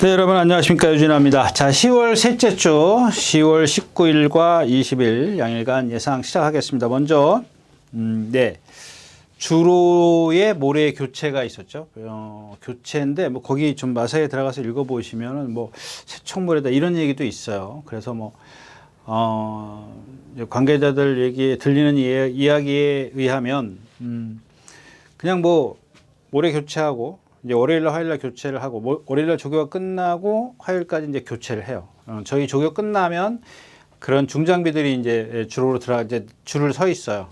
네, 여러분 안녕하십니까, 유진아입니다. 자, 10월 셋째 주 10월 19일과 20일 양일간 예상 시작하겠습니다. 먼저 주로의 모래 교체가 있었죠. 교체인데 뭐 거기 좀 자세히 들어가서 읽어보시면은 뭐 세척모래다 이런 얘기도 있어요. 그래서 뭐 관계자들 얘기 들리는 이야기에 의하면 그냥 뭐 모래 교체하고 이제 월요일날 화요일날 교체를 하고 월요일날 조교가 끝나고 화요일까지 이제 교체를 해요. 저희 조교 끝나면 그런 중장비들이 이제 주로로 이제 줄을 서 있어요.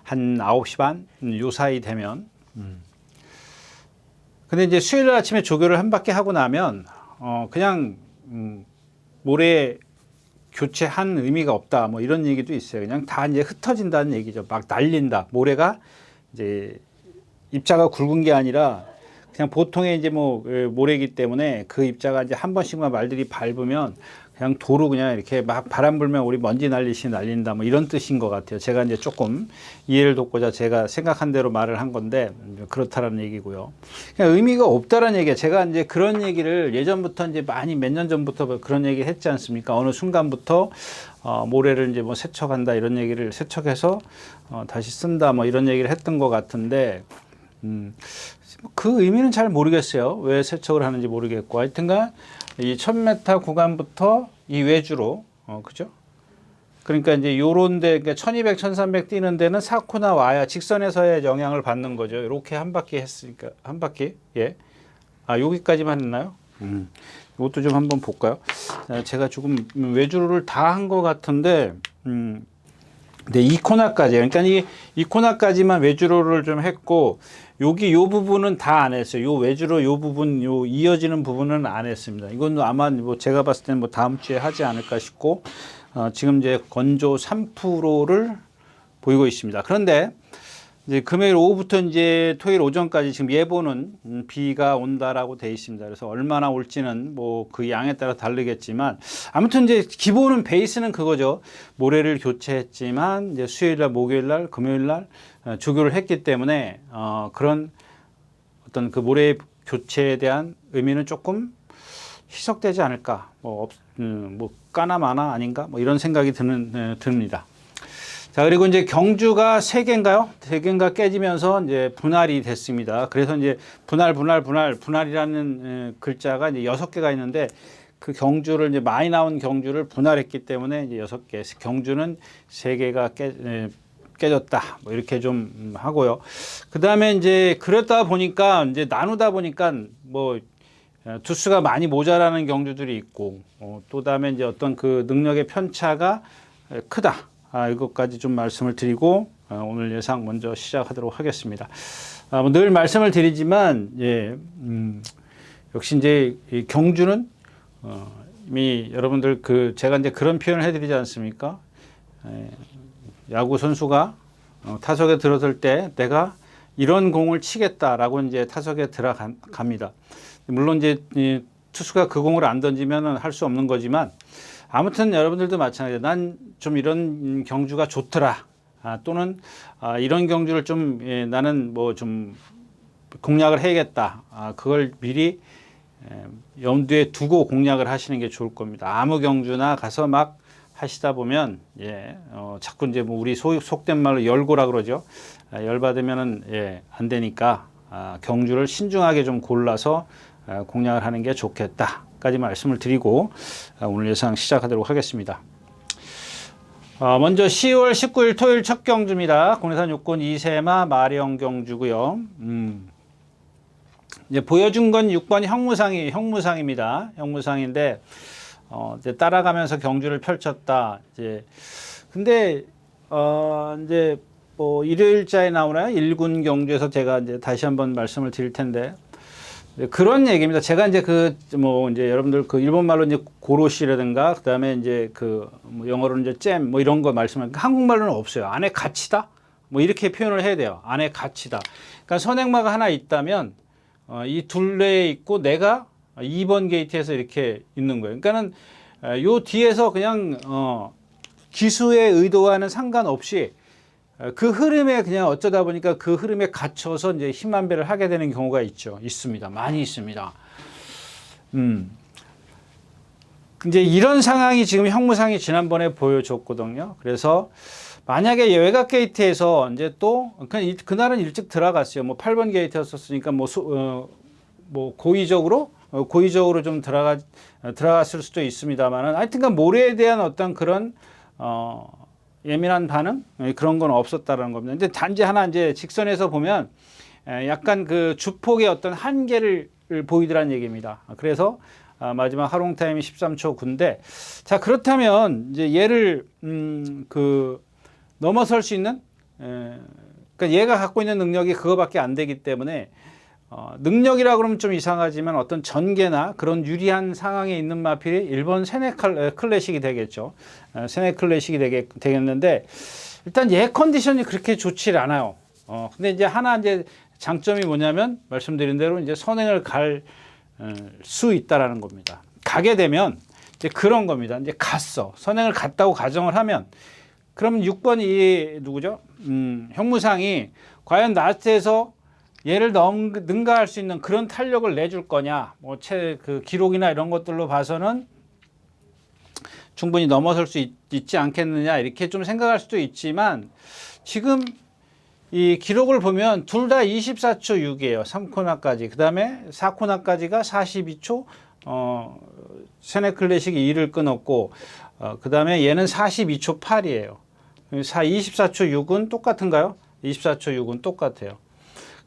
한 9시 반 요 사이 되면. 근데 이제 수요일 아침에 조교를 한 바퀴 하고 나면 그냥 모래 교체한 의미가 없다 뭐 이런 얘기도 있어요. 그냥 다 이제 흩어진다는 얘기죠. 막 날린다. 모래가 이제 입자가 굵은 게 아니라 그냥 보통의 이제 뭐 모래이기 때문에 그 입자가 이제 한 번씩만 말들이 밟으면 그냥 도로 그냥 이렇게 막 바람 불면 우리 먼지 날리시 날린다 뭐 이런 뜻인 것 같아요. 제가 이제 조금 이해를 돕고자 제가 생각한 대로 말을 한 건데 그렇다라는 얘기고요. 그냥 의미가 없다라는 얘기예요. 제가 이제 그런 얘기를 예전부터 이제 많이 몇 년 전부터 그런 얘기를 했지 않습니까? 어느 순간부터 모래를 이제 뭐 세척한다 이런 얘기를 세척해서 다시 쓴다 뭐 이런 얘기를 했던 것 같은데 그 의미는 잘 모르겠어요. 왜 세척을 하는지 모르겠고 하여튼간 이 1000m 구간부터 이 외주로 그죠? 그러니까 이제 요런데 그러니까 1200, 1300 뛰는 데는 사코나 와야 직선에서의 영향을 받는 거죠. 이렇게 한 바퀴 했으니까 한 바퀴 예. 여기까지만 했나요? 이것도 좀 한번 볼까요? 제가 조금 외주를 다 한 것 같은데 네, 이 코너까지. 그러니까 이 코너까지만 외주로를 좀 했고, 여기 요 부분은 다 안 했어요. 요 외주로 요 부분, 요 이어지는 부분은 안 했습니다. 이건 아마 뭐 제가 봤을 때는 뭐 다음 주에 하지 않을까 싶고, 지금 이제 건조 3%를 보이고 있습니다. 그런데 이제 금요일 오후부터 이제 토요일 오전까지 지금 예보는 비가 온다라고 돼 있습니다. 그래서 얼마나 올지는 뭐 그 양에 따라 다르겠지만 아무튼 이제 기본은 베이스는 그거죠. 모래를 교체했지만 이제 수요일날, 목요일날, 금요일날 조교를 했기 때문에 그런 어떤 그 모래 교체에 대한 의미는 조금 희석되지 않을까. 뭐 까나 마나 아닌가? 뭐 이런 생각이 듭니다. 자, 그리고 이제 경주가 3개인가요? 3개인가 깨지면서 이제 분할이 됐습니다. 그래서 이제 분할이라는 글자가 이제 6개가 있는데 그 경주를 이제 많이 나온 경주를 분할했기 때문에 이제 6개. 경주는 3개가 깨졌다. 뭐 이렇게 좀 하고요. 그 다음에 이제 그러다 보니까 이제 나누다 보니까 뭐 두수가 많이 모자라는 경주들이 있고 또 다음에 이제 어떤 그 능력의 편차가 크다. 이것까지 좀 말씀을 드리고 오늘 예상 먼저 시작하도록 하겠습니다. 늘 말씀을 드리지만 역시 이제 이 경주는 이미 여러분들 제가 이제 그런 표현을 해드리지 않습니까? 야구 선수가 타석에 들어설 때 내가 이런 공을 치겠다라고 이제 타석에 들어갑니다. 물론 이제 투수가 그 공을 안 던지면은 할 수 없는 거지만. 아무튼 여러분들도 마찬가지예요. 난 좀 이런 경주가 좋더라. 또는 이런 경주를 좀 나는 뭐 좀 공략을 해야겠다. 그걸 미리 염두에 두고 공략을 하시는 게 좋을 겁니다. 아무 경주나 가서 막 하시다 보면 자꾸 이제 뭐 우리 속된 말로 열고라 그러죠. 열받으면은 안 되니까 경주를 신중하게 좀 골라서 공략을 하는 게 좋겠다. 까지 말씀을 드리고 오늘 예상 시작하도록 하겠습니다. 먼저 10월 19일 토요일 첫 경주입니다. 공내산 육군 이세마 마령 경주고요. 이제 보여준 건 6번 형무상입니다. 형무상인데 이제 따라가면서 경주를 펼쳤다. 근데 이제 뭐 일요일자에 나오나요? 1군 경주에서 제가 이제 다시 한번 말씀을 드릴 텐데. 그런 얘기입니다. 제가 이제 이제 여러분들 일본 말로 이제 고로시라든가 그다음에 이제 뭐 영어로는 이제 잼 뭐 이런 거 말씀하니까 한국말로는 없어요. 안에 가치다? 뭐 이렇게 표현을 해야 돼요. 안에 가치다. 그러니까 선행마가 하나 있다면 이 둘레에 있고 내가 2번 게이트에서 이렇게 있는 거예요. 그러니까는 요 뒤에서 그냥 기수의 의도와는 상관없이 그 흐름에 그냥 어쩌다 보니까 그 흐름에 갇혀서 이제 힘만배를 하게 되는 경우가 있습니다. 많이 있습니다. 이제 이런 상황이 지금 형무상이 지난번에 보여줬거든요. 그래서 만약에 외곽 게이트에서 이제 또 그날은 일찍 들어갔어요. 뭐 8번 게이트였었으니까 뭐 고의적으로 좀 들어갔을 수도 있습니다만은 하여튼간 모래에 대한 어떤 그런 예민한 반응 그런 건 없었다라는 겁니다. 근데 단지 하나 이제 직선에서 보면 약간 그 주폭의 어떤 한계를 보이더란 얘기입니다. 그래서 마지막 하롱 타임이 13초 9인데 자 그렇다면 이제 얘를 넘어설 수 있는 그러니까 얘가 갖고 있는 능력이 그거밖에 안 되기 때문에 능력이라 그러면 좀 이상하지만 어떤 전개나 그런 유리한 상황에 있는 마필이 1번 세네 클래식이 되겠죠. 세네 클래식이 되겠는데 일단 얘 컨디션이 그렇게 좋질 않아요. 근데 이제 하나 이제 장점이 뭐냐면 말씀드린 대로 이제 선행을 갈 수 있다라는 겁니다. 가게 되면 이제 그런 겁니다. 이제 갔어. 선행을 갔다고 가정을 하면 그러면 6번이 누구죠? 형무상이 과연 라스트에서 얘를 능가할 수 있는 그런 탄력을 내줄 거냐? 뭐 그 기록이나 이런 것들로 봐서는 충분히 넘어설 수 있지 않겠느냐 이렇게 좀 생각할 수도 있지만 지금 이 기록을 보면 둘 다 24초 6이에요. 3코너까지. 그 다음에 4코너까지가 42초, 세네 클래식이 2를 끊었고, 그 다음에 얘는 42초 8이에요. 24초 6은 똑같은가요? 24초 6은 똑같아요.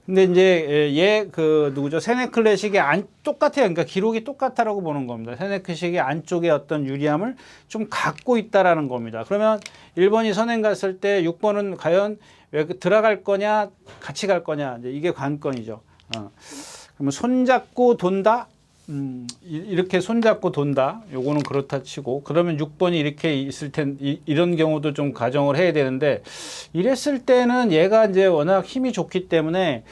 근데 이제 누구죠? 세네 클래식이 똑같아요. 그러니까 기록이 똑같다라고 보는 겁니다. 세네 클래식이 안쪽에 어떤 유리함을 좀 갖고 있다라는 겁니다. 그러면 1번이 선행 갔을 때 6번은 과연 왜 들어갈 거냐, 같이 갈 거냐, 이제 이게 관건이죠. 그러면 손잡고 돈다? 이렇게 손잡고 돈다. 요거는 그렇다 치고, 그러면 6번이 이렇게 있을 이런 경우도 좀 가정을 해야 되는데, 이랬을 때는 얘가 이제 워낙 힘이 좋기 때문에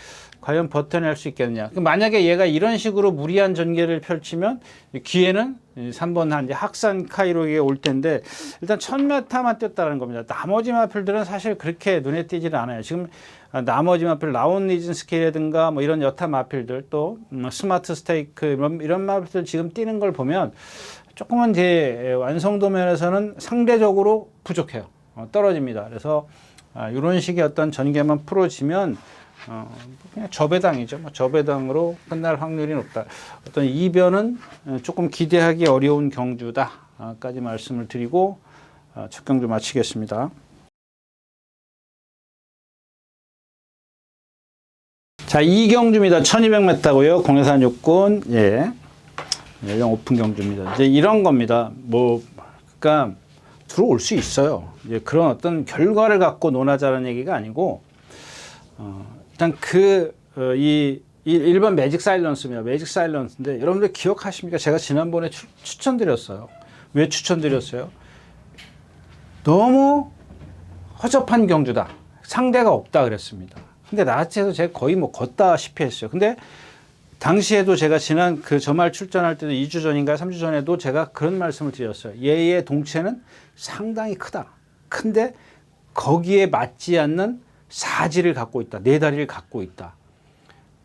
과연 버텨낼 수 있겠느냐. 만약에 얘가 이런 식으로 무리한 전개를 펼치면 기회는 3번 이제 학산 카이로에 올 텐데 일단 1000m만 뛰었다는 겁니다. 나머지 마필들은 사실 그렇게 눈에 띄지는 않아요. 지금 나머지 마필 라온 리즌스키라든가 뭐 이런 여타 마필들 또 스마트 스테이크 이런 마필들 지금 뛰는 걸 보면 조금은 제 완성도 면에서는 상대적으로 부족해요. 떨어집니다. 그래서 이런 식의 어떤 전개만 풀어지면 그냥 저배당이죠. 저배당으로 끝날 확률이 높다. 어떤 이변은 조금 기대하기 어려운 경주다까지 말씀을 드리고 첫 경주 마치겠습니다. 자, 2경주입니다. 1200m고요. 공해산 육군 연령 오픈 경주입니다. 이제 이런 겁니다. 그러니까 들어올 수 있어요. 이제 그런 어떤 결과를 갖고 논하자는 얘기가 아니고 일단 이 1번 매직 사일런스입니다. 매직 사일런스인데 여러분들 기억하십니까? 제가 지난번에 추천드렸어요. 왜 추천드렸어요? 너무 허접한 경주다. 상대가 없다 그랬습니다. 근데 나치에서 제가 거의 뭐 걷다시피 했어요. 근데 당시에도 제가 지난 저 말 출전할 때도 2주 전인가 3주 전에도 제가 그런 말씀을 드렸어요. 얘의 동체는 상당히 크다. 근데 거기에 맞지 않는 사지를 갖고 있다. 네 다리를 갖고 있다.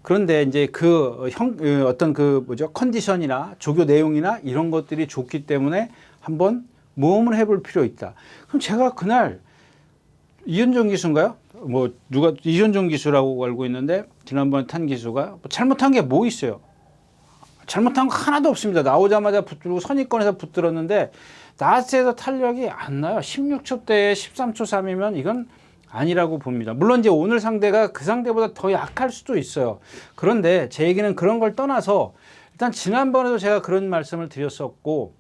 그런데 이제 컨디션이나 조교 내용이나 이런 것들이 좋기 때문에 한번 모험을 해볼 필요 있다. 그럼 제가 그날 이현종 기수인가요? 이현종 기수라고 알고 있는데 지난번에 탄 기수가 잘못한 게 뭐 있어요? 잘못한 거 하나도 없습니다. 나오자마자 붙들고 선입권에서 붙들었는데 나스에서 탄력이 안 나요. 16초대에 13초 3이면 이건 아니라고 봅니다. 물론 이제 오늘 상대가 그 상대보다 더 약할 수도 있어요. 그런데 제 얘기는 그런 걸 떠나서 일단 지난번에도 제가 그런 말씀을 드렸었고,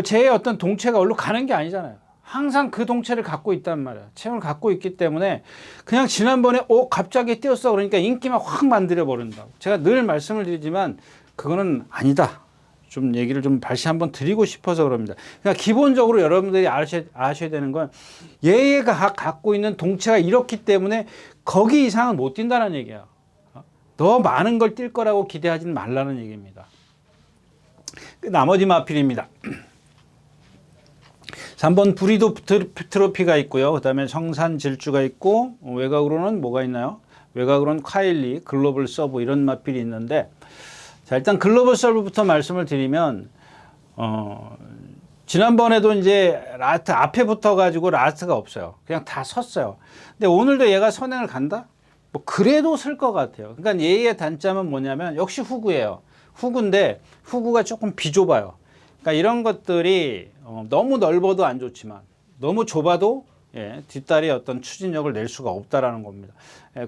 제 어떤 동체가 얼로 가는 게 아니잖아요. 항상 그 동체를 갖고 있단 말이에요. 체형을 갖고 있기 때문에 그냥 지난번에 갑자기 뛰었어 그러니까 인기만 확 만들어 버린다고. 제가 늘 말씀을 드리지만 그거는 아니다. 좀 얘기를 좀 다시 한번 드리고 싶어서 그럽니다. 그러니까 기본적으로 여러분들이 아셔야 되는 건 얘가 갖고 있는 동체가 이렇기 때문에 거기 이상은 못 뛴다는 얘기야. 더 많은 걸 뛸 거라고 기대하지는 말라는 얘기입니다. 나머지 마필입니다. 3번 브리도 트로피가 있고요. 그 다음에 성산 질주가 있고 외곽으로는 뭐가 있나요? 외곽으로는 카일리, 글로벌 서브 이런 마필이 있는데 자, 일단 글로벌 솔브부터 말씀을 드리면, 지난번에도 이제 라스트 앞에 붙어가지고 라스트가 없어요. 그냥 다 섰어요. 근데 오늘도 얘가 선행을 간다? 뭐 그래도 쓸 것 같아요. 그러니까 얘의 단점은 뭐냐면 역시 후구예요. 후구인데 후구가 조금 비좁아요. 그러니까 이런 것들이 너무 넓어도 안 좋지만 너무 좁아도 뒷다리에 어떤 추진력을 낼 수가 없다라는 겁니다.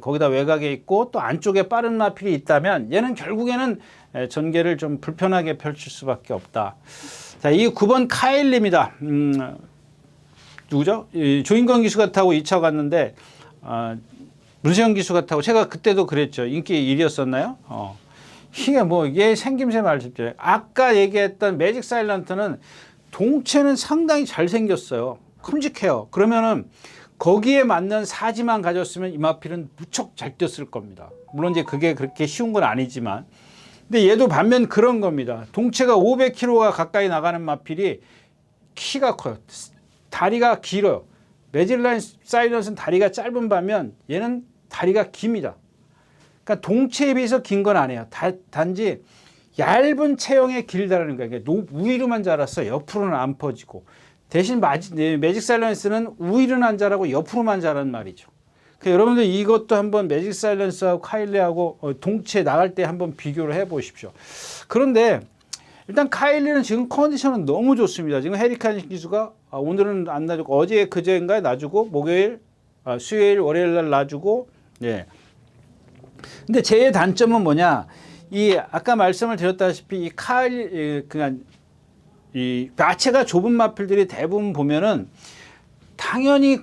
거기다 외곽에 있고 또 안쪽에 빠른 마필이 있다면 얘는 결국에는 전개를 좀 불편하게 펼칠 수밖에 없다. 자, 이 9번 카일리입니다. 누구죠? 조인권 기수가 타고 2차 갔는데 문세영 기수가 타고, 제가 그때도 그랬죠. 인기 1위였었나요? 이게 뭐 얘 생김새 말씀드려요. 아까 얘기했던 매직 사일런트는 동체는 상당히 잘생겼어요. 큼직해요. 그러면은 거기에 맞는 사지만 가졌으면 이 마필은 무척 잘 뛰었을 겁니다. 물론 이제 그게 그렇게 쉬운 건 아니지만, 근데 얘도 반면 그런 겁니다. 동체가 500kg가 가까이 나가는 마필이 키가 커요. 다리가 길어요. 매직 사일런트는 다리가 짧은 반면 얘는 다리가 깁니다. 그러니까 동체에 비해서 긴 건 아니에요. 단지 얇은 체형에 길다라는 거예요. 우위로만 자랐어. 옆으로는 안 퍼지고. 대신 매직 사일런스는 우위로는 안 자라고 옆으로만 자란 말이죠. 그러니까 여러분들 이것도 한번 매직 사일런스하고 카일리하고 동체 나갈 때 한번 비교를 해 보십시오. 그런데 일단 카일리는 지금 컨디션은 너무 좋습니다. 지금 해리칸 기수가 오늘은 안 놔주고 어제 그제인가에 놔주고 목요일, 수요일, 월요일 날 놔주고. 예. 근데 제 단점은 뭐냐? 이 아까 말씀을 드렸다시피 그냥 이 마체가 좁은 마필들이 대부분 보면은 당연히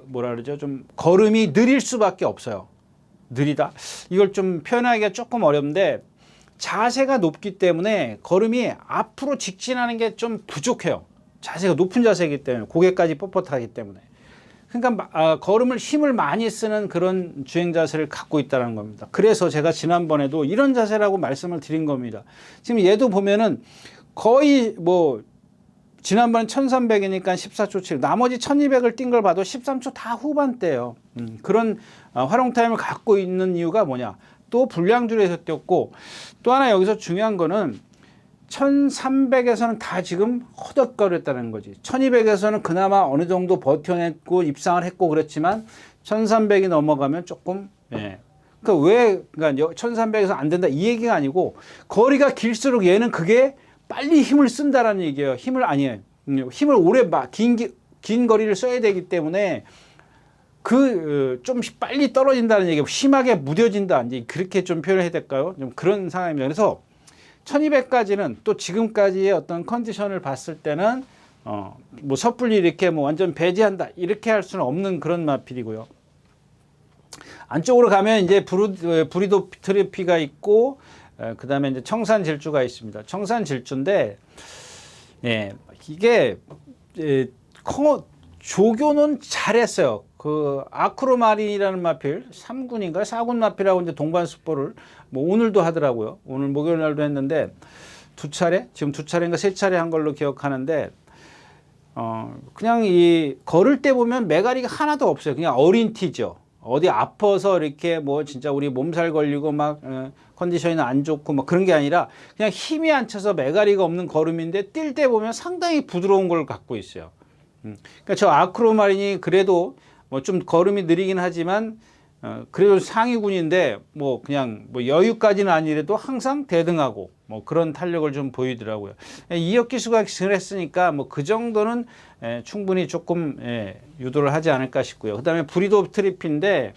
뭐라 그러죠? 좀 걸음이 느릴 수밖에 없어요. 느리다. 이걸 좀 표현하기가 조금 어렵는데 자세가 높기 때문에 걸음이 앞으로 직진하는 게 좀 부족해요. 자세가 높은 자세이기 때문에, 고개까지 뻣뻣하기 때문에. 그러니까 걸음을 힘을 많이 쓰는 그런 주행 자세를 갖고 있다는 겁니다. 그래서 제가 지난번에도 이런 자세라고 말씀을 드린 겁니다. 지금 얘도 보면은 거의 뭐 지난번 1300이니까 14초 7, 나머지 1200을 뛴 걸 봐도 13초 다 후반대예요. 그런 활용 타임을 갖고 있는 이유가 뭐냐? 또 불량줄에서 뛰었고, 또 하나 여기서 중요한 거는 1300에서는 다 지금 허덕거렸다는 거지. 1200에서는 그나마 어느 정도 버텨냈고 입상을 했고 그랬지만 1300이 넘어가면 조금, 그러니까 1300에서 안 된다 이 얘기가 아니고, 거리가 길수록 얘는 그게 빨리 힘을 쓴다라는 얘기예요. 힘을 오래 긴 거리를 써야 되기 때문에 좀 빨리 떨어진다는 얘기고, 심하게 무뎌진다, 이제 그렇게 좀 표현해야 될까요? 좀 그런 상황입니다. 그래서 1200까지는 또 지금까지의 어떤 컨디션을 봤을 때는 뭐 섣불리 이렇게 뭐 완전 배제한다 이렇게 할 수는 없는 그런 마필이고요. 안쪽으로 가면 이제 브리도 트리피가 있고, 그 다음에 이제 청산 질주가 있습니다. 청산 질주인데, 이게 조교는 잘했어요. 그 아크로마린이라는 마필 3군인가 4군 마필하고 이제 동반 습보를 뭐 오늘도 하더라고요. 오늘 목요일 날도 했는데 지금 두 차례인가 세 차례 한 걸로 기억하는데, 그냥 이 걸을 때 보면 매가리가 하나도 없어요. 그냥 어린 티죠. 어디 아파서 이렇게 뭐 진짜 우리 몸살 걸리고 막 컨디션이 안 좋고 막 그런 게 아니라 그냥 힘이 안 차서 매가리가 없는 걸음인데 뛸 때 보면 상당히 부드러운 걸 갖고 있어요. 그러니까 저 아크로마린이 그래도 뭐 좀 걸음이 느리긴 하지만 그래도 상위군인데 뭐 그냥 뭐 여유까지는 아니래도 항상 대등하고 뭐 그런 탄력을 좀 보이더라고요. 이혁 기수가 했으니까 뭐 그 정도는 충분히 조금 유도를 하지 않을까 싶고요. 그다음에 브리도 트리피인데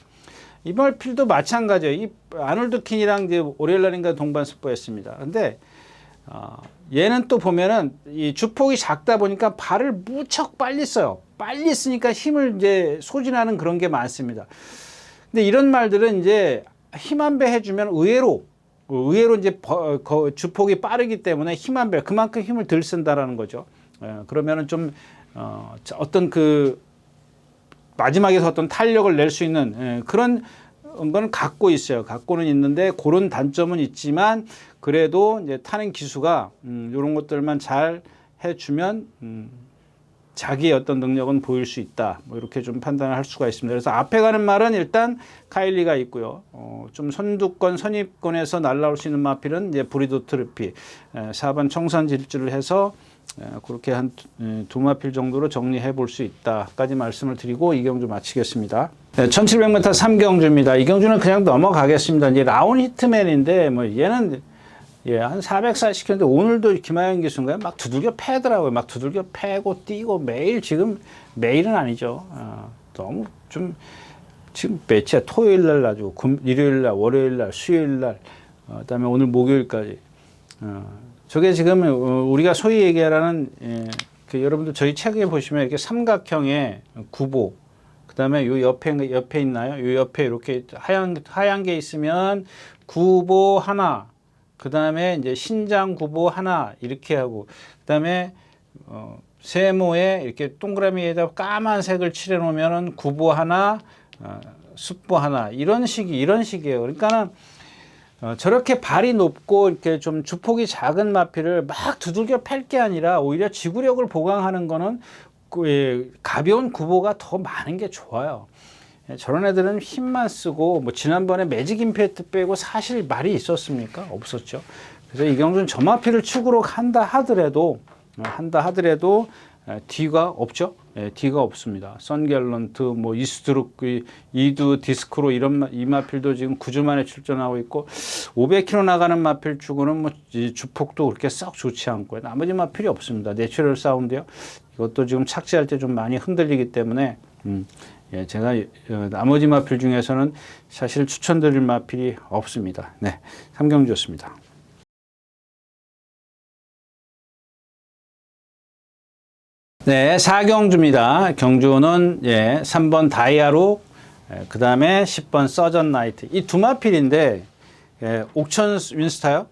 이 마필도 마찬가지예요. 이 아놀드 킨이랑 이제 오렐란인가 동반 습보였습니다. 근데 얘는 또 보면은 이 주폭이 작다 보니까 발을 무척 빨리 써요. 빨리 쓰니까 힘을 이제 소진하는 그런 게 많습니다. 근데 이런 말들은 이제 힘 한 배 해주면 의외로 이제 주폭이 빠르기 때문에 힘 한 배, 그만큼 힘을 덜 쓴다라는 거죠. 그러면은 좀 어떤 그 마지막에서 어떤 탄력을 낼 수 있는 그런 건 갖고 있어요. 갖고는 있는데 그런 단점은 있지만 그래도 이제 타는 기수가 이런 것들만 잘 해주면 자기의 어떤 능력은 보일 수 있다. 뭐 이렇게 좀 판단을 할 수가 있습니다. 그래서 앞에 가는 말은 일단 카일리가 있고요. 좀 선두권, 선입권에서 날라올 수 있는 마필은 이제 브리도 트로피, 4번 청산 질주를 해서 그렇게 한 두 마필 정도로 정리해 볼 수 있다까지 말씀을 드리고 이 경주 마치겠습니다. 네, 1700m 3경주입니다. 이 경주는 그냥 넘어가겠습니다. 이제 라운 히트맨인데 뭐 얘는 한 440km인데 오늘도 김하영 기수인가요? 막 두들겨 패더라고요. 막 두들겨 패고 뛰고 매일 지금 매일은 아니죠. 너무 좀 지금 매치야 토요일 날 놔주고 일요일 날, 월요일 날, 수요일 날, 그다음에 오늘 목요일까지. 저게 지금 우리가 소위 얘기하라는 그 여러분들 저희 책에 보시면 이렇게 삼각형의 구보. 그다음에 요 옆에 있나요? 요 옆에 이렇게 하얀 게 있으면 구보 하나. 그 다음에 이제 신장 구보 하나 이렇게 하고 그 다음에 세모에 이렇게 동그라미에다 까만색을 칠해 놓으면은 구보 하나, 숫보 하나 이런 식이에요. 그러니까는 저렇게 발이 높고 이렇게 좀 주폭이 작은 마필을 막 두들겨 팰 게 아니라 오히려 지구력을 보강하는 거는 가벼운 구보가 더 많은 게 좋아요. 저런 애들은 힘만 쓰고 뭐 지난번에 매직 임팩트 빼고 사실 말이 있었습니까? 없었죠. 그래서 이경주는 저마필을 축으로 한다 하더라도 D가 없죠. D가 없습니다. 선갤런트, 뭐 이두 디스크로 이런 이 마필도 지금 9주 만에 출전하고 있고 500km 나가는 마필 축구는 뭐 주폭도 그렇게 썩 좋지 않고요. 나머지 마필이 없습니다. 내추럴 사운드요. 이것도 지금 착지할 때 좀 많이 흔들리기 때문에 제가 나머지 마필 중에서는 사실 추천드릴 마필이 없습니다. 네, 3경주였습니다. 네, 4경주입니다. 경주는 3번 다이아로, 그 다음에 10번 서전 나이트. 이 두 마필인데 옥천 윈스타요.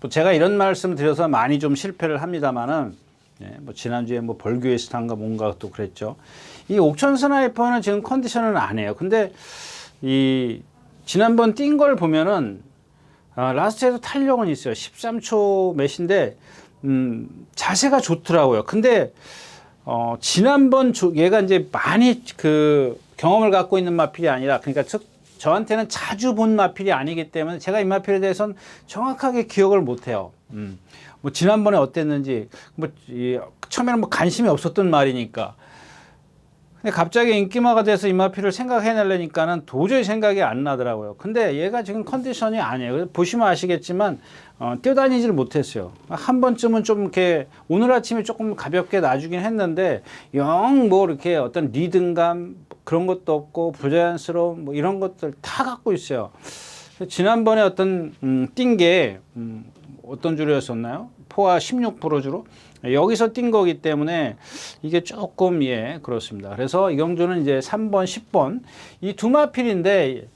제가 이런 말씀 드려서 많이 좀 실패를 합니다만은 뭐 지난주에 뭐 벌교의 스타인가 뭔가 또 그랬죠. 이 옥천 스나이퍼는 지금 컨디션은 안 해요. 근데 이 지난번 뛴 걸 보면은 라스트에도 탄력은 있어요. 13초 몇인데 자세가 좋더라고요. 근데 지난번 얘가 이제 많이 그 경험을 갖고 있는 마필이 아니라 그러니까 저한테는 자주 본 마필이 아니기 때문에 제가 이 마필에 대해서는 정확하게 기억을 못 해요. 뭐 지난번에 어땠는지 뭐 처음에는 뭐 관심이 없었던 말이니까. 근데 갑자기 인기마가 돼서 이 마필을 생각해내려니까는 도저히 생각이 안 나더라고요. 근데 얘가 지금 컨디션이 아니에요. 보시면 아시겠지만 뛰어다니지를 못했어요. 한 번쯤은 좀 이렇게 오늘 아침에 조금 가볍게 놔주긴 했는데 영 뭐 이렇게 어떤 리듬감 그런 것도 없고 부자연스러움 뭐 이런 것들 다 갖고 있어요. 지난번에 어떤 뛴 게 어떤 주로였었나요? 포화 16% 주로 여기서 뛴 거기 때문에 이게 조금 그렇습니다. 그래서 이 경주는 이제 3번, 10번 이 두 마필인데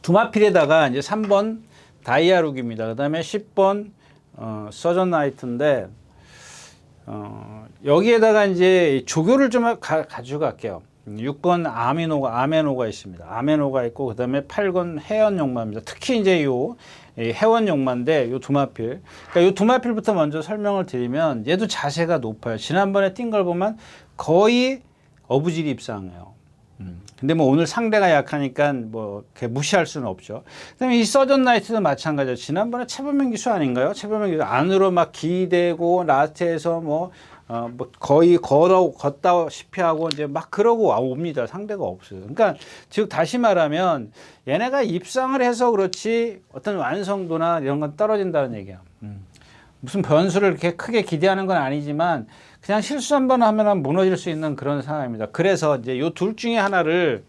두 마필에다가 이제 3번 다이아룩입니다. 그다음에 10번 서전 나이트인데 여기에다가 이제 조교를 좀 가져갈게요. 6번 아메노가 있습니다. 아메노가 있고 그다음에 8번 해연 용마입니다. 특히 이제 요 해원 용마인데 요 두 마필. 그러니까 요 두 마필부터 먼저 설명을 드리면 얘도 자세가 높아요. 지난번에 뛴 걸 보면 거의 어부지리 입상해요. 근데 뭐 오늘 상대가 약하니까 뭐 이렇게 무시할 수는 없죠. 그다음에 이 서전 나이트도 마찬가지죠. 지난번에 최범명 기수 아닌가요? 최범명 기수 안으로 막 기대고 라스트에서 뭐 거의 걷다시피 하고 이제 막 그러고 옵니다. 상대가 없어요. 그러니까 즉 다시 말하면 얘네가 입상을 해서 그렇지 어떤 완성도나 이런 건 떨어진다는 얘기야. 무슨 변수를 이렇게 크게 기대하는 건 아니지만 그냥 실수 한번 하면 무너질 수 있는 그런 상황입니다. 그래서 이제 요 둘 중에 하나를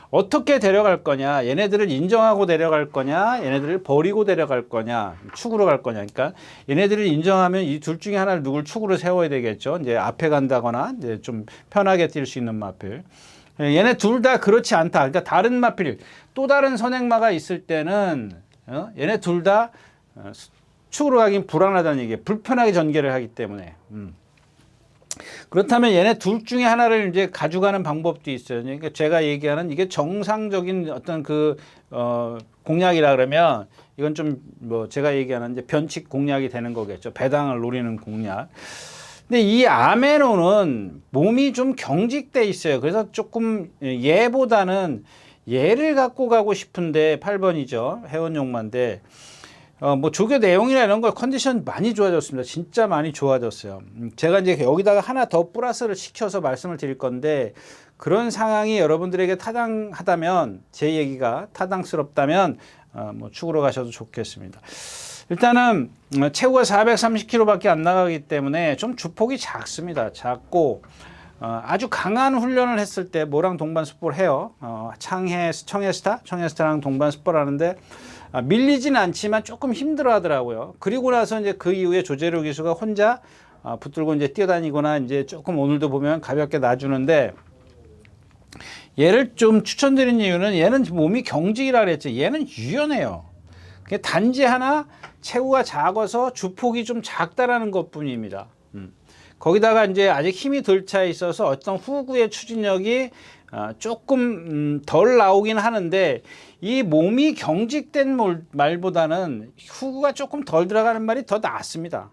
어떻게 데려갈 거냐, 얘네들을 인정하고 데려갈 거냐, 얘네들을 버리고 데려갈 거냐, 축으로 갈 거냐. 그러니까 얘네들을 인정하면 이 둘 중에 하나를 누굴 축으로 세워야 되겠죠. 이제 앞에 간다거나 이제 좀 편하게 뛸 수 있는 마필. 얘네 둘 다 그렇지 않다. 그러니까 다른 마필, 또 다른 선행마가 있을 때는 얘네 둘 다 축으로 가긴 불안하다는 얘기예요. 불편하게 전개를 하기 때문에. 그렇다면 얘네 둘 중에 하나를 이제 가져가는 방법도 있어요. 그러니까 제가 얘기하는 이게 정상적인 어떤 공략이라 그러면 이건 좀 뭐 제가 얘기하는 이제 변칙 공략이 되는 거겠죠. 배당을 노리는 공략. 근데 이 아메노는 몸이 좀 경직돼 있어요. 그래서 조금 얘보다는 얘를 갖고 가고 싶은데 8번이죠. 회원용마인데 뭐 조교 내용이나 이런 거 컨디션 많이 좋아졌습니다. 진짜 많이 좋아졌어요. 제가 이제 여기다가 하나 더 플러스를 시켜서 말씀을 드릴 건데 그런 상황이 여러분들에게 타당하다면 제 얘기가 타당스럽다면 뭐 축으로 가셔도 좋겠습니다. 일단은 체구가 430kg밖에 안 나가기 때문에 좀 주폭이 작습니다. 작고 아주 강한 훈련을 했을 때 뭐랑 동반 습보를 해요. 청해스타랑 동반 습보를 하는데 밀리진 않지만 조금 힘들어 하더라고요. 그리고 나서 이제 그 이후에 조재료 기수가 혼자 붙들고 이제 뛰어다니거나 이제 조금 오늘도 보면 가볍게 놔주는데 얘를 좀 추천드린 이유는 얘는 몸이 경직이라 그랬지 얘는 유연해요. 단지 하나 체구가 작아서 주폭이 좀 작다라는 것 뿐입니다. 거기다가 이제 아직 힘이 덜 차 있어서 어떤 후구의 추진력이 조금 덜 나오긴 하는데 이 몸이 경직된 말보다는 후구가 조금 덜 들어가는 말이 더 낫습니다.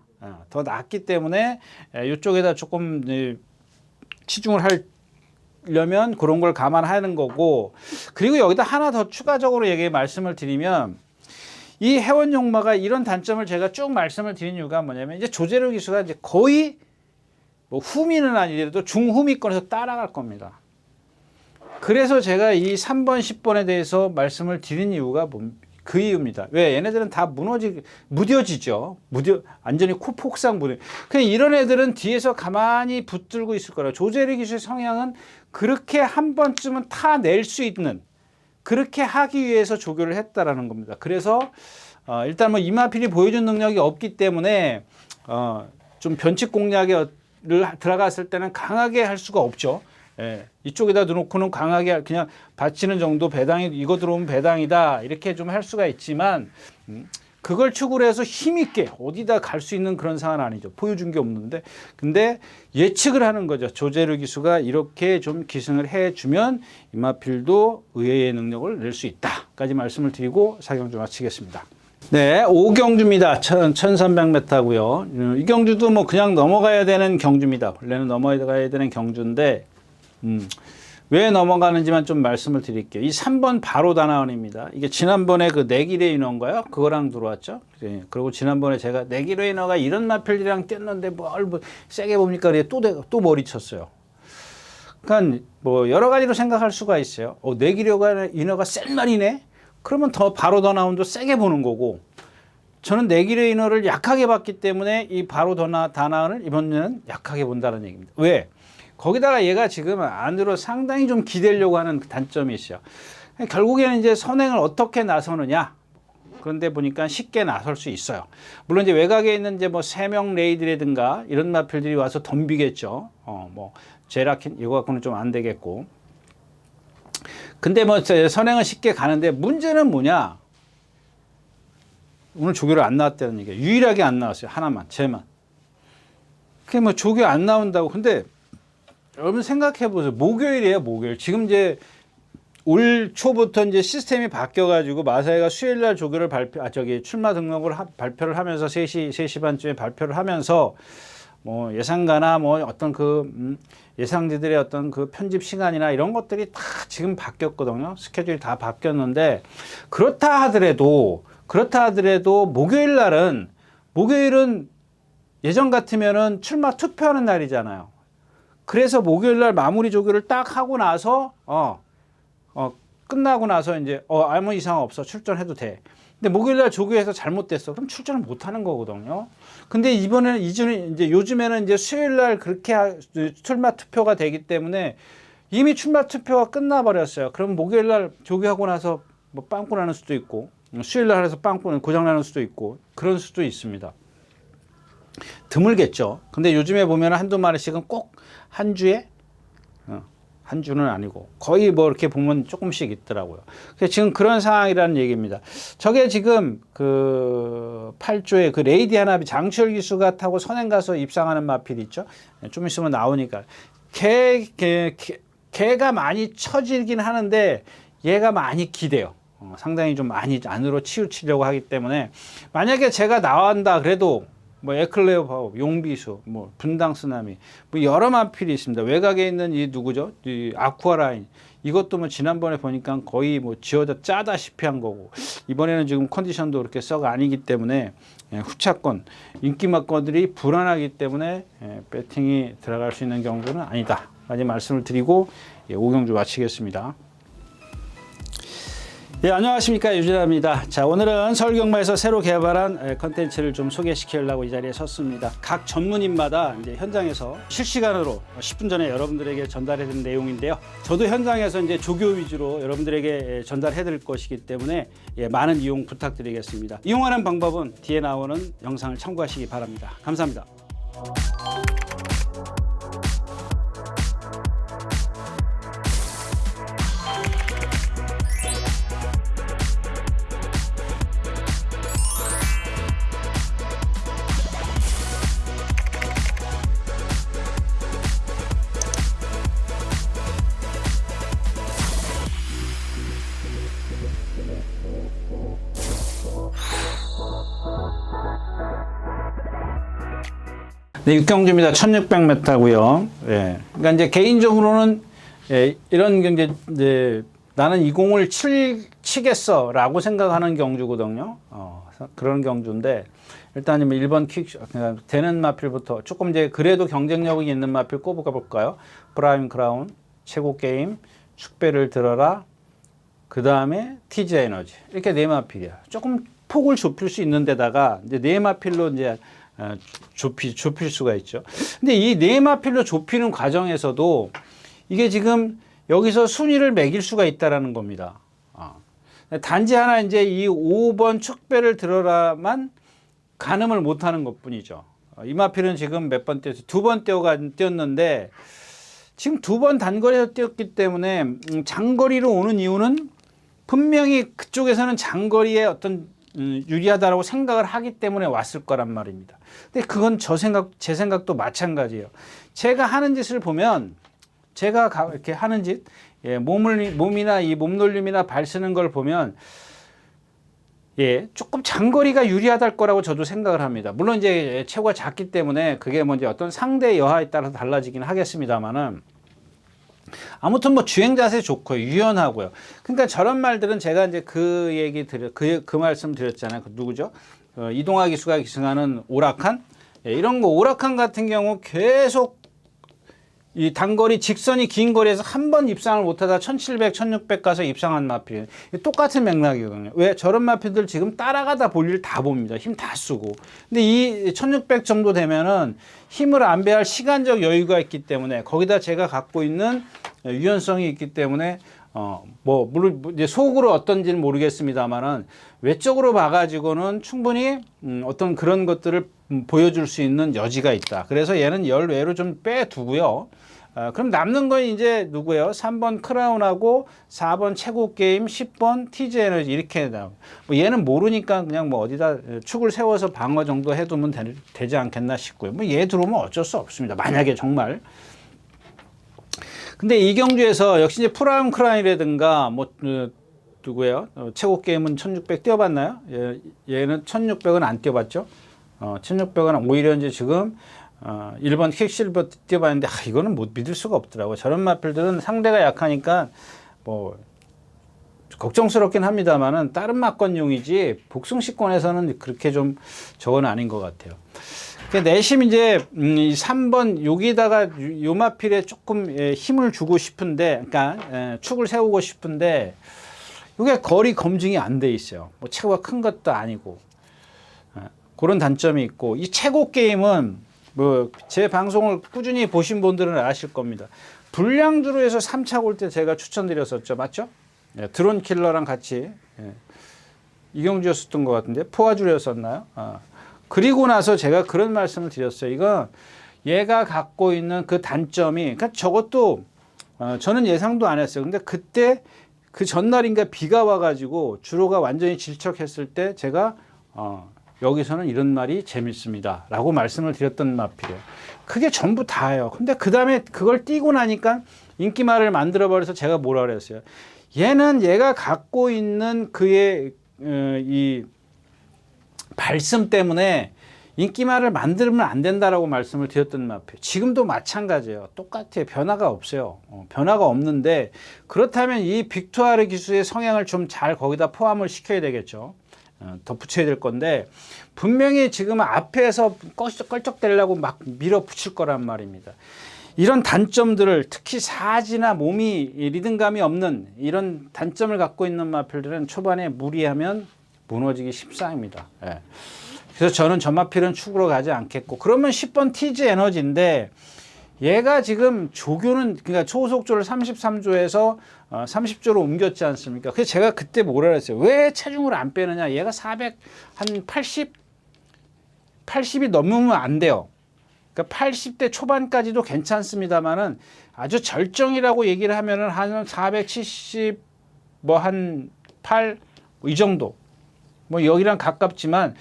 더 낫기 때문에 이쪽에다 조금 치중을 하려면 그런 걸 감안하는 거고 그리고 여기다 하나 더 추가적으로 말씀을 드리면 이 회원용마가 이런 단점을 제가 쭉 말씀을 드린 이유가 뭐냐면 이제 조재료 기수가 이제 거의 뭐 후미는 아니더라도 중후미권에서 따라갈 겁니다. 그래서 제가 이 3번, 10번에 대해서 말씀을 드린 이유가 그 이유입니다. 왜? 얘네들은 다 무뎌지죠. 완전히 코폭상 무뎌. 그냥 이런 애들은 뒤에서 가만히 붙들고 있을 거라고. 조재료 기수의 성향은 그렇게 한 번쯤은 타낼 수 있는 그렇게 하기 위해서 조교를 했다라는 겁니다. 그래서 일단 뭐 이마필이 보여준 능력이 없기 때문에 좀 변칙 공략을 들어갔을 때는 강하게 할 수가 없죠. 예, 이쪽에다 놓고는 강하게 그냥 받치는 정도 배당이 이거 들어오면 배당이다 이렇게 좀 할 수가 있지만 그걸 축으로 해서 힘있게 어디다 갈 수 있는 그런 상황은 아니죠. 보여준 게 없는데 근데 예측을 하는 거죠. 조재료 기수가 이렇게 좀 기승을 해주면 이마필도 의외의 능력을 낼 수 있다까지 말씀을 드리고 사경주 마치겠습니다. 네, 5경주입니다. 1300m고요. 이 경주도 뭐 그냥 넘어가야 되는 경주입니다. 원래는 넘어가야 되는 경주인데 왜 넘어가는지만 좀 말씀을 드릴게요. 이 3번 바로 다나원입니다. 이게 지난번에 그 내기레 인어인가요? 그거랑 들어왔죠. 네. 그리고 지난번에 제가 내기레 인어가 이런 마필이랑 뛰었는데 뭘 뭐 세게 봅니까? 또 머리 쳤어요. 그러니까 뭐 여러 가지로 생각할 수가 있어요. 내기레 인어가 센 말이네. 그러면 더 바로 다나원도 세게 보는 거고. 저는 내기레 인어를 약하게 봤기 때문에 이 바로 다나원을 이번에는 약하게 본다는 얘기입니다. 왜? 거기다가 얘가 지금 안으로 상당히 좀 기대려고 하는 단점이 있어요. 결국에는 이제 선행을 어떻게 나서느냐. 그런데 보니까 쉽게 나설 수 있어요. 물론 이제 외곽에 있는 이제 뭐 세명 레이드라든가 이런 마필들이 와서 덤비겠죠. 뭐 제라킨 이거 갖고는 좀 안 되겠고. 근데 뭐 선행은 쉽게 가는데 문제는 뭐냐? 오늘 조교를 안 나왔다는 얘기예요. 유일하게 안 나왔어요. 하나만, 쟤만. 그게 뭐 조교 안 나온다고. 근데 여러분 생각해 보세요. 목요일이에요, 목요일. 지금 이제 올 초부터 이제 시스템이 바뀌어가지고 마사회가 수요일날 조교를 출마 등록을 발표를 하면서 3시 반쯤에 발표를 하면서 뭐 예상가나 뭐 어떤 예상지들의 어떤 그 편집 시간이나 이런 것들이 다 지금 바뀌었거든요. 스케줄이 다 바뀌었는데 그렇다 하더라도 목요일은 예전 같으면은 출마 투표하는 날이잖아요. 그래서 목요일날 마무리 조교를 딱 하고 나서 끝나고 나서 이제 아무 이상 없어 출전해도 돼. 근데 목요일날 조교해서 잘못됐어. 그럼 출전을 못 하는 거거든요. 근데 요즘에는 이제 수요일날 그렇게 출마 투표가 되기 때문에 이미 출마 투표가 끝나버렸어요. 그럼 목요일날 조교하고 나서 뭐 빵꾸 나는 수도 있고 수요일날 해서 빵꾸 고장 나는 수도 있고 그런 수도 있습니다. 드물겠죠. 근데 요즘에 보면 한두 마리씩은 꼭 한 주에 한 주는 아니고 거의 뭐 이렇게 보면 조금씩 있더라고요. 그래서 지금 그런 상황이라는 얘기입니다. 저게 지금 그 8조에 그 레이디 하나비 장철 기수가 타고 선행 가서 입상하는 마필 있죠. 좀 있으면 나오니까 걔가 많이 처지긴 하는데 얘가 많이 기대요. 상당히 좀 많이 안으로 치우치려고 하기 때문에 만약에 제가 나온다 그래도 뭐 에클레어 파워, 용비수, 뭐 분당 쓰나미, 뭐 여러 마필이 있습니다. 외곽에 있는 이 누구죠? 이 아쿠아라인. 이것도 뭐 지난번에 보니까 거의 뭐 지어다 짜다시피 한 거고, 이번에는 지금 컨디션도 그렇게 썩 아니기 때문에 후차권, 인기막권들이 불안하기 때문에 배팅이 들어갈 수 있는 경우는 아니다. 까지 말씀을 드리고 5경주 마치겠습니다. 예, 안녕하십니까, 유진아입니다. 자, 오늘은 서울경마에서 새로 개발한 컨텐츠를 좀 소개시키려고 이 자리에 섰습니다. 각 전문인마다 이제 현장에서 실시간으로 10분 전에 여러분들에게 전달해 드린 내용인데요. 저도 현장에서 이제 조교 위주로 여러분들에게 전달해 드릴 것이기 때문에 많은 이용 부탁드리겠습니다. 이용하는 방법은 뒤에 나오는 영상을 참고하시기 바랍니다. 감사합니다. 네, 육경주입니다. 1600m고요. 예. 그러니까 이제 개인적으로는 이런 이제 나는 이 공을 치겠어라고 생각하는 경주거든요. 그런 경주인데 일단 1번 킥 그냥 되는 마필부터 조금 이제 그래도 경쟁력이 있는 마필 꼽아 볼까요? 프라임 크라운, 최고 게임, 축배를 들어라. 그 다음에 티즈 에너지. 이렇게 네 마필이야. 조금 폭을 좁힐 수 있는 데다가 이제 네 마필로 이제 좁힐 수가 있죠. 근데 이 네 마필로 좁히는 과정에서도 이게 지금 여기서 순위를 매길 수가 있다라는 겁니다. 단지 하나 이제 이 5번 축배를 들어라만 가늠을 못하는 것뿐이죠. 이 마필은 지금 몇 번 뛰었어요? 2번 뛰었는데 지금 2번 단거리에서 뛰었기 때문에 장거리로 오는 이유는 분명히 그쪽에서는 장거리에 어떤 유리하다라고 생각을 하기 때문에 왔을 거란 말입니다. 근데 그건 제 생각도 마찬가지예요. 제가 하는 짓을 보면 제가 이렇게 하는 짓, 몸이나 이 몸놀림이나 발 쓰는 걸 보면 조금 장거리가 유리하다 거라고 저도 생각을 합니다. 물론 이제 체구가 작기 때문에 그게 뭐 이제 어떤 상대 여하에 따라서 달라지긴 하겠습니다만은 아무튼 뭐 주행 자세 좋고요, 유연하고요. 그러니까 저런 말들은 제가 이제 그 말씀 드렸잖아요. 그 누구죠? 이동하 기수가 기승하는 오락한 이런 거 오락한 같은 경우 계속 이 단거리 직선이 긴 거리에서 한 번 입상을 못하다 1700, 1600 가서 입상한 마필 똑같은 맥락이거든요. 왜 저런 마필들 지금 따라가다 볼일 다 봅니다. 힘 다 쓰고. 근데 이 1600 정도 되면은 힘을 안배할 시간적 여유가 있기 때문에 거기다 제가 갖고 있는 유연성이 있기 때문에 물론 이제 속으로 어떤지는 모르겠습니다만은 외적으로 봐가지고는 충분히 어떤 그런 것들을 보여줄 수 있는 여지가 있다. 그래서 얘는 열외로 좀 빼두고요. 그럼 남는 건 이제 누구예요? 3번 크라운하고 4번 최고 게임, 10번 티즈 에너지 이렇게 나와요. 뭐 얘는 모르니까 그냥 뭐 어디다 축을 세워서 방어 정도 해두면 되지 않겠나 싶고요. 뭐 얘 들어오면 어쩔 수 없습니다. 만약에 정말. 근데 이 경주에서 역시 이제 프라임 크라운이라든가 뭐 누구예요? 최고 게임은 1600 뛰어봤나요? 얘는 1600은 안 뛰어봤죠. 1600은 오히려 이제 지금 1번 킥실버 뛰어봤는데 이거는 못 믿을 수가 없더라고요. 저런 마필들은 상대가 약하니까 뭐 걱정스럽긴 합니다만은 다른 막건용이지 복승시권에서는 그렇게 좀 저건 아닌 것 같아요. 내심 이제 이 3번 여기다가 요 마필에 조금 힘을 주고 싶은데, 그러니까 축을 세우고 싶은데 이게 거리 검증이 안 돼 있어요. 뭐 체구가 큰 것도 아니고 그런 단점이 있고, 이 최고 게임은 뭐 제 방송을 꾸준히 보신 분들은 아실 겁니다. 불량주로 해서 3차 골 때 제가 추천드렸었죠, 맞죠? 드론 킬러랑 같이 이경주였었던 것 같은데 포화주였었나요? 그리고 나서 제가 그런 말씀을 드렸어요. 이거 얘가 갖고 있는 그 단점이, 그러니까 저것도 저는 예상도 안 했어요. 근데 그때 그 전날인가 비가 와가지고 주로가 완전히 질척했을 때 제가 여기서는 이런 말이 재밌습니다 라고 말씀을 드렸던 마필이에요. 그게 전부 다예요. 근데 그 다음에 그걸 띄고 나니까 인기말을 만들어 버려서 제가 뭐라 그랬어요. 얘는 얘가 갖고 있는 그의 이 발씀 때문에 인기말을 만들면 안 된다라고 말씀을 드렸던 마필. 지금도 마찬가지예요. 똑같아요. 변화가 없어요. 변화가 없는데 그렇다면 이 빅투아르 기술의 성향을 좀 잘 거기다 포함을 시켜야 되겠죠. 덧붙여야 될 건데 분명히 지금 앞에서 껄쩍대려고 막 밀어붙일 거란 말입니다. 이런 단점들을 특히 사지나 몸이 리듬감이 없는 이런 단점을 갖고 있는 마필들은 초반에 무리하면 무너지기 십상입니다. 예. 그래서 저는 저 마필은 축으로 가지 않겠고 그러면 10번 티즈 에너지인데 얘가 지금 조교는 그러니까 초속조를 33조에서 30조로 옮겼지 않습니까? 그래서 제가 그때 뭐라 그랬어요. 왜 체중을 안 빼느냐? 얘가 400 한 80이 넘으면 안 돼요. 그러니까 80대 초반까지도 괜찮습니다만은 아주 절정이라고 얘기를 하면은 한 470 뭐 한 8 이 정도. 뭐 여기랑 가깝지만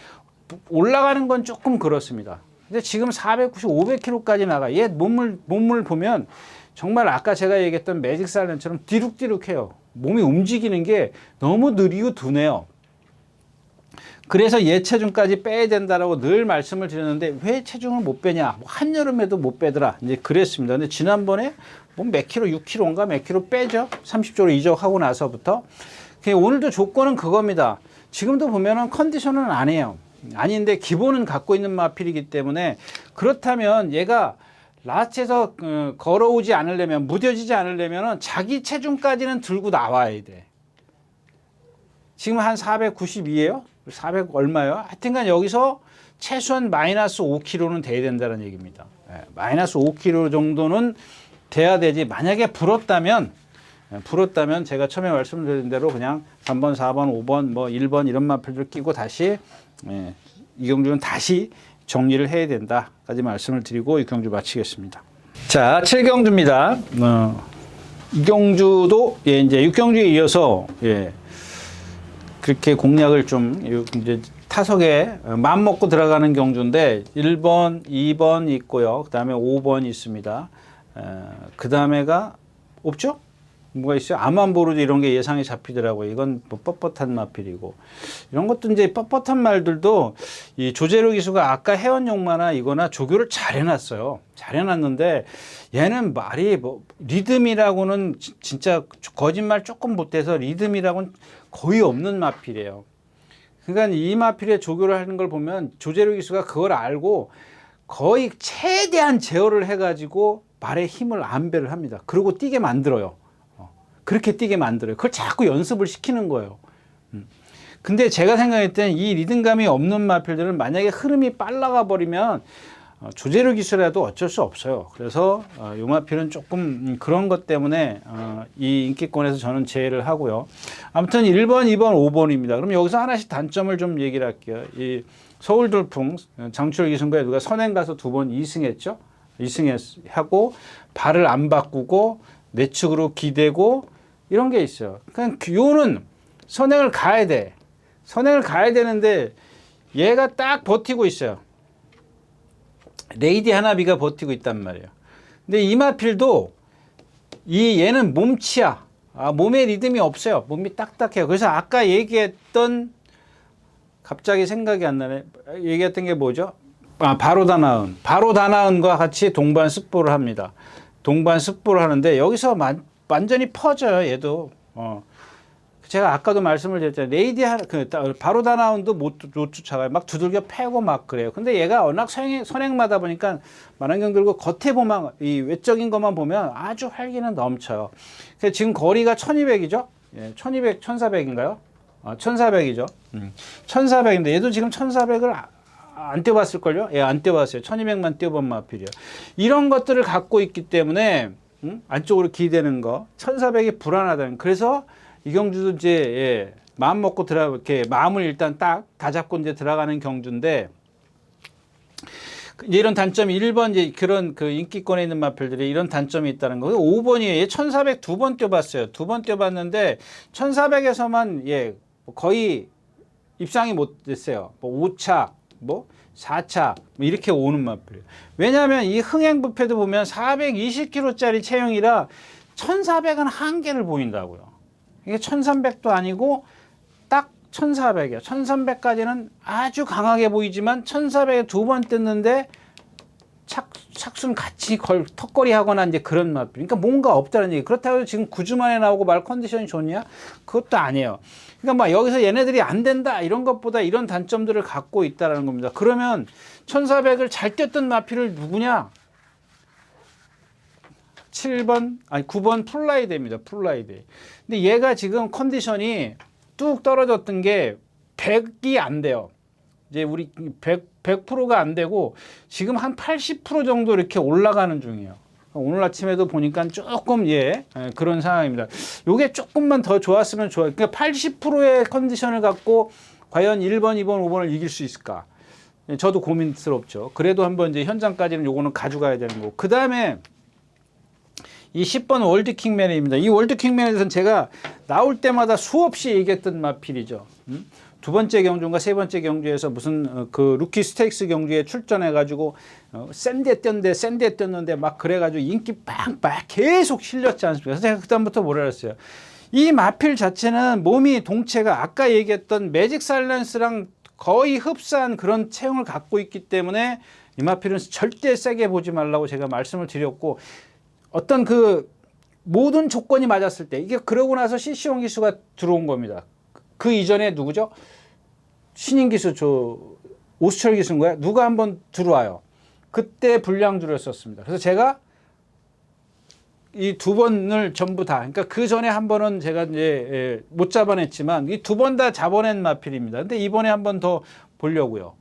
올라가는 건 조금 그렇습니다. 근데 지금 490, 500kg까지 나가. 얘 몸을 보면 정말 아까 제가 얘기했던 매직 사일런처럼 뒤룩뒤룩해요. 몸이 움직이는 게 너무 느리고 둔해요. 그래서 얘 체중까지 빼야 된다라고 늘 말씀을 드렸는데 왜 체중을 못 빼냐? 한여름에도 못 빼더라. 이제 그랬습니다. 근데 지난번에 뭐 몇 킬로, 6킬로인가 몇 킬로 빼죠? 30조로 이적하고 나서부터. 오늘도 조건은 그겁니다. 지금도 보면은 컨디션은 아니에요. 아닌데 기본은 갖고 있는 마필이기 때문에 그렇다면 얘가 라스트에서 걸어오지 않으려면 무뎌지지 않으려면 자기 체중까지는 들고 나와야 돼. 지금 한 492예요? 400 얼마예요? 하여튼간 여기서 최소한 마이너스 5kg는 돼야 된다는 얘기입니다. 마이너스 5kg 정도는 돼야 되지. 만약에 불었다면 제가 처음에 말씀드린 대로 그냥 3번, 4번, 5번, 뭐 1번 이런 마필들 끼고 다시 이경주는 다시 정리를 해야 된다까지 말씀을 드리고 이경주 마치겠습니다. 자, 7경주입니다. 이경주도 이제 6경주에 이어서 그렇게 공략을 좀 이제 타석에 마음 먹고 들어가는 경주인데 1번, 2번 있고요. 그다음에 5번 있습니다. 그다음에가 없죠? 뭐가 있어요? 아만보르도 이런 게 예상이 잡히더라고요. 이건 뭐 뻣뻣한 마필이고. 이런 것도 이제 뻣뻣한 말들도 이 조재료 기수가 아까 해원용마나 이거나 조교를 잘 해놨어요. 잘 해놨는데 얘는 말이 뭐 리듬이라고는 진짜 거짓말 조금 못해서 리듬이라고는 거의 없는 마필이에요. 그러니까 이 마필의 조교를 하는 걸 보면 조재료 기수가 그걸 알고 거의 최대한 제어를 해가지고 말에 힘을 안배를 합니다. 그리고 뛰게 만들어요. 그렇게 뛰게 만들어요. 그걸 자꾸 연습을 시키는 거예요. 근데 제가 생각할 때는 이 리듬감이 없는 마필들은 만약에 흐름이 빨라가 버리면 조재료 기술이라도 어쩔 수 없어요. 그래서 이 마필은 조금 그런 것 때문에 이 인기권에서 저는 제외를 하고요. 아무튼 1번, 2번, 5번입니다. 그럼 여기서 하나씩 단점을 좀 얘기를 할게요. 이 서울돌풍 장출 기승부에 누가 선행 가서 2번 2승했죠. 2승하고 발을 안 바꾸고 내측으로 기대고 이런 게 있어요. 그러니까 요는 선행을 가야 돼. 선행을 가야 되는데 얘가 딱 버티고 있어요. 레이디 하나비가 버티고 있단 말이에요. 근데 이마필도 얘는 몸치야. 몸에 리듬이 없어요. 몸이 딱딱해요. 그래서 아까 얘기했던 갑자기 생각이 안 나네. 얘기했던 게 뭐죠? 바로 다나은과 같이 동반 습보를 합니다. 동반 습보를 하는데 여기서 완전히 퍼져요. 얘도. 제가 아까도 말씀을 드렸잖아요. 레이디 바로 다나운도 못 쫓아가요. 막 두들겨 패고 막 그래요. 근데 얘가 워낙 선행마다 보니까 만원경 들고 겉에 보면 이 외적인 것만 보면 아주 활기는 넘쳐요. 그래서 지금 거리가 1200이죠. 1200, 1400인가요? 1400이죠. 1400인데 얘도 지금 1400을 안 뛰어봤을걸요? 안 뛰어봤어요. 1200만 뛰어본 마필이에요. 이런 것들을 갖고 있기 때문에 안쪽으로 기대는 거 1400이 불안하다는. 그래서 이경주도 이제 마음 먹고 이렇게 마음을 일단 딱 다 잡고 이제 들어가는 경주인데 이런 단점이 1번 이제 그런 그 인기권에 있는 마필들이 이런 단점이 있다는 거. 5번이에요. 1400 2번 뛰어봤어요. 2번 뛰어봤는데 1400에서만 거의 입상이 못 됐어요. 뭐 5차, 뭐 4차 이렇게 오는 마필이에요. 왜냐하면 이 흥행부패도 보면 420kg짜리 체형이라 1400은 한계를 보인다고요. 이게 1300도 아니고 딱 1400이요. 1300까지는 아주 강하게 보이지만 1400에 두 번 뜯는데 착순 같이 턱걸이 하거나 이제 그런 맛. 그러니까 뭔가 없다는 얘기. 그렇다고 해서 지금 9주 만에 나오고 말 컨디션이 좋냐? 그것도 아니에요. 그러니까 막 여기서 얘네들이 안 된다 이런 것보다 이런 단점들을 갖고 있다라는 겁니다. 그러면 1400을 잘 뛰었던 마필을 누구냐? 9번 플라이데입니다. 플라이데. 근데 얘가 지금 컨디션이 뚝 떨어졌던 게 100이 안 돼요. 이제 우리 100%가 안 되고 지금 한 80% 정도 이렇게 올라가는 중이에요. 오늘 아침에도 보니까 조금 그런 상황입니다. 요게 조금만 더 좋았으면 좋아요. 그러니까 80%의 컨디션을 갖고 과연 1번, 2번, 5번을 이길 수 있을까? 저도 고민스럽죠. 그래도 한번 이제 현장까지는 요거는 가져가야 되는 거고. 그 다음에 이 10번 월드킹맨입니다. 이 월드킹맨에 대해서는 제가 나올 때마다 수없이 얘기했던 마필이죠. 두 번째 경주인가 세 번째 경주에서 무슨 그 루키 스테이크스 경주에 출전해가지고 센데 뛰었는데 막 그래가지고 인기 빵빵 계속 실렸지 않습니까? 그래서 제가 그다음부터 뭐라 그랬어요. 이 마필 자체는 몸이 동체가 아까 얘기했던 매직 사일런스랑 거의 흡사한 그런 체형을 갖고 있기 때문에 이 마필은 절대 세게 보지 말라고 제가 말씀을 드렸고, 어떤 그 모든 조건이 맞았을 때, 이게 그러고 나서 CC용 기수가 들어온 겁니다. 그 이전에 누구죠? 신인 기수 오수철 기수인가요? 누가 한번 들어와요. 그때 불량주를 썼습니다. 그래서 제가 이 두 번을 전부 다, 그러니까 그 전에 한 번은 제가 이제 못 잡아냈지만 이 두 번 다 잡아낸 마필입니다. 근데 이번에 한 번 더 보려고요.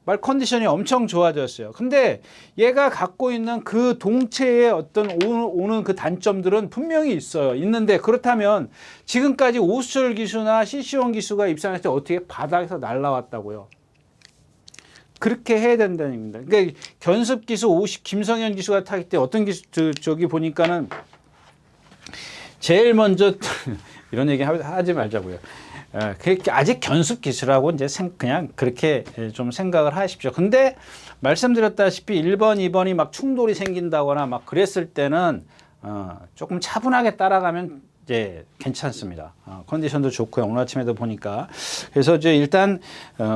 말 컨디션이 엄청 좋아졌어요. 근데 얘가 갖고 있는 그 동체의 어떤 오는 그 단점들은 분명히 있어요. 있는데, 그렇다면 지금까지 오수철 기수나 CC원 기수가 입상했을 때 어떻게 바닥에서 날라왔다고요? 그렇게 해야 된다는 얘기입니다. 그러니까 견습 기수 50 김성현 기수가 타기 때 어떤 기수 저기 보니까는 제일 먼저 이런 얘기 하지 말자고요. 아직 견습 기수라고 이제 그냥 그렇게 좀 생각을 하십시오. 근데 말씀드렸다시피 1번, 2번이 막 충돌이 생긴다거나 막 그랬을 때는 조금 차분하게 따라가면 이제 괜찮습니다. 컨디션도 좋고요. 오늘 아침에도 보니까. 그래서 이제 일단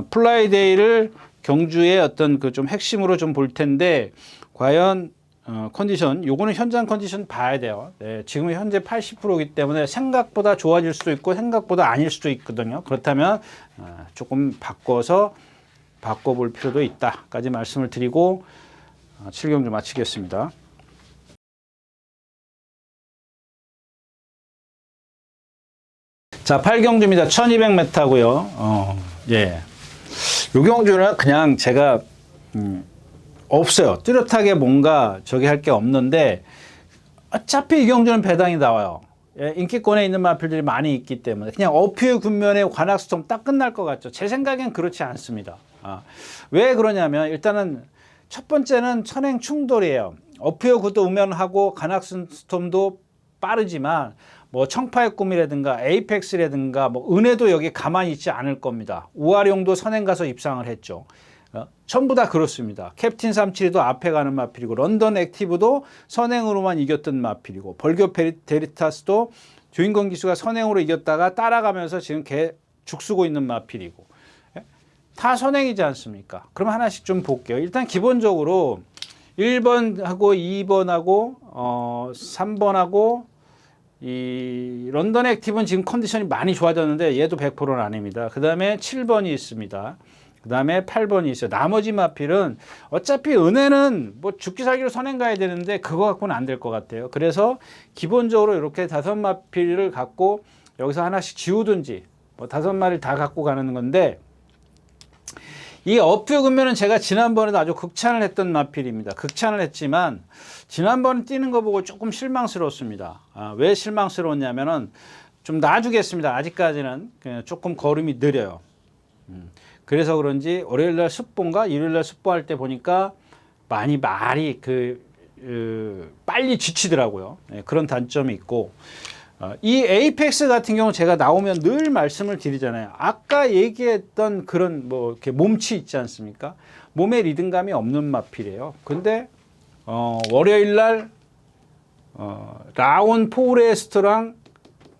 플라이데이를 경주의 어떤 그 좀 핵심으로 좀 볼 텐데, 과연 컨디션, 요거는 현장 컨디션 봐야 돼요. 네, 지금 현재 80%이기 때문에 생각보다 좋아질 수도 있고 생각보다 아닐 수도 있거든요. 그렇다면 조금 바꿔볼 필요도 있다까지 말씀을 드리고 7경주 마치겠습니다. 자, 8경주입니다. 1200m고요. 예. 요 경주는 그냥 제가 없어요. 뚜렷하게 뭔가 저기 할 게 없는데, 어차피 이 경주는 배당이 나와요. 예, 인기권에 있는 마필들이 많이 있기 때문에 그냥 어퓨 군면에 관악스톰 딱 끝날 것 같죠. 제 생각엔 그렇지 않습니다. 왜 그러냐면, 일단은 첫 번째는 선행 충돌이에요. 어퓨 구도 우면하고 관악스톰도 빠르지만 뭐 청파의 꿈이라든가 에이펙스라든가 뭐 은혜도 여기 가만히 있지 않을 겁니다. 우아룡도 선행 가서 입상을 했죠. 전부 다 그렇습니다. 캡틴 372도 앞에 가는 마필이고, 런던 액티브도 선행으로만 이겼던 마필이고, 벌교 데리타스도 주인공 기수가 선행으로 이겼다가 따라가면서 지금 죽쓰고 있는 마필이고, 다 선행이지 않습니까? 그럼 하나씩 좀 볼게요. 일단 기본적으로 1번하고 2번하고 3번하고 이 런던 액티브는 지금 컨디션이 많이 좋아졌는데 얘도 100%는 아닙니다. 그 다음에 7번이 있습니다. 그 다음에 8번이 있어요. 나머지 마필은 어차피 은혜는 뭐 죽기 살기로 선행 가야 되는데 그거 갖고는 안 될 것 같아요. 그래서 기본적으로 이렇게 5마필을 갖고 여기서 하나씩 지우든지 뭐 5마리를 다 갖고 가는 건데, 이 어퓨 근면은 제가 지난번에도 아주 극찬을 했던 마필입니다. 극찬을 했지만 지난번에 뛰는 거 보고 조금 실망스러웠습니다. 왜 실망스러웠냐면은 좀 놔주겠습니다. 아직까지는 조금 걸음이 느려요. 그래서 그런지 월요일날 습보인가 일요일날 습보할 때 보니까 말이 빨리 지치더라고요. 그런 단점이 있고, 이 에이펙스 같은 경우 제가 나오면 늘 말씀을 드리잖아요. 아까 얘기했던 그런 뭐 이렇게 몸치 있지 않습니까? 몸에 리듬감이 없는 마필이에요. 근데 월요일 날 라온 포레스트랑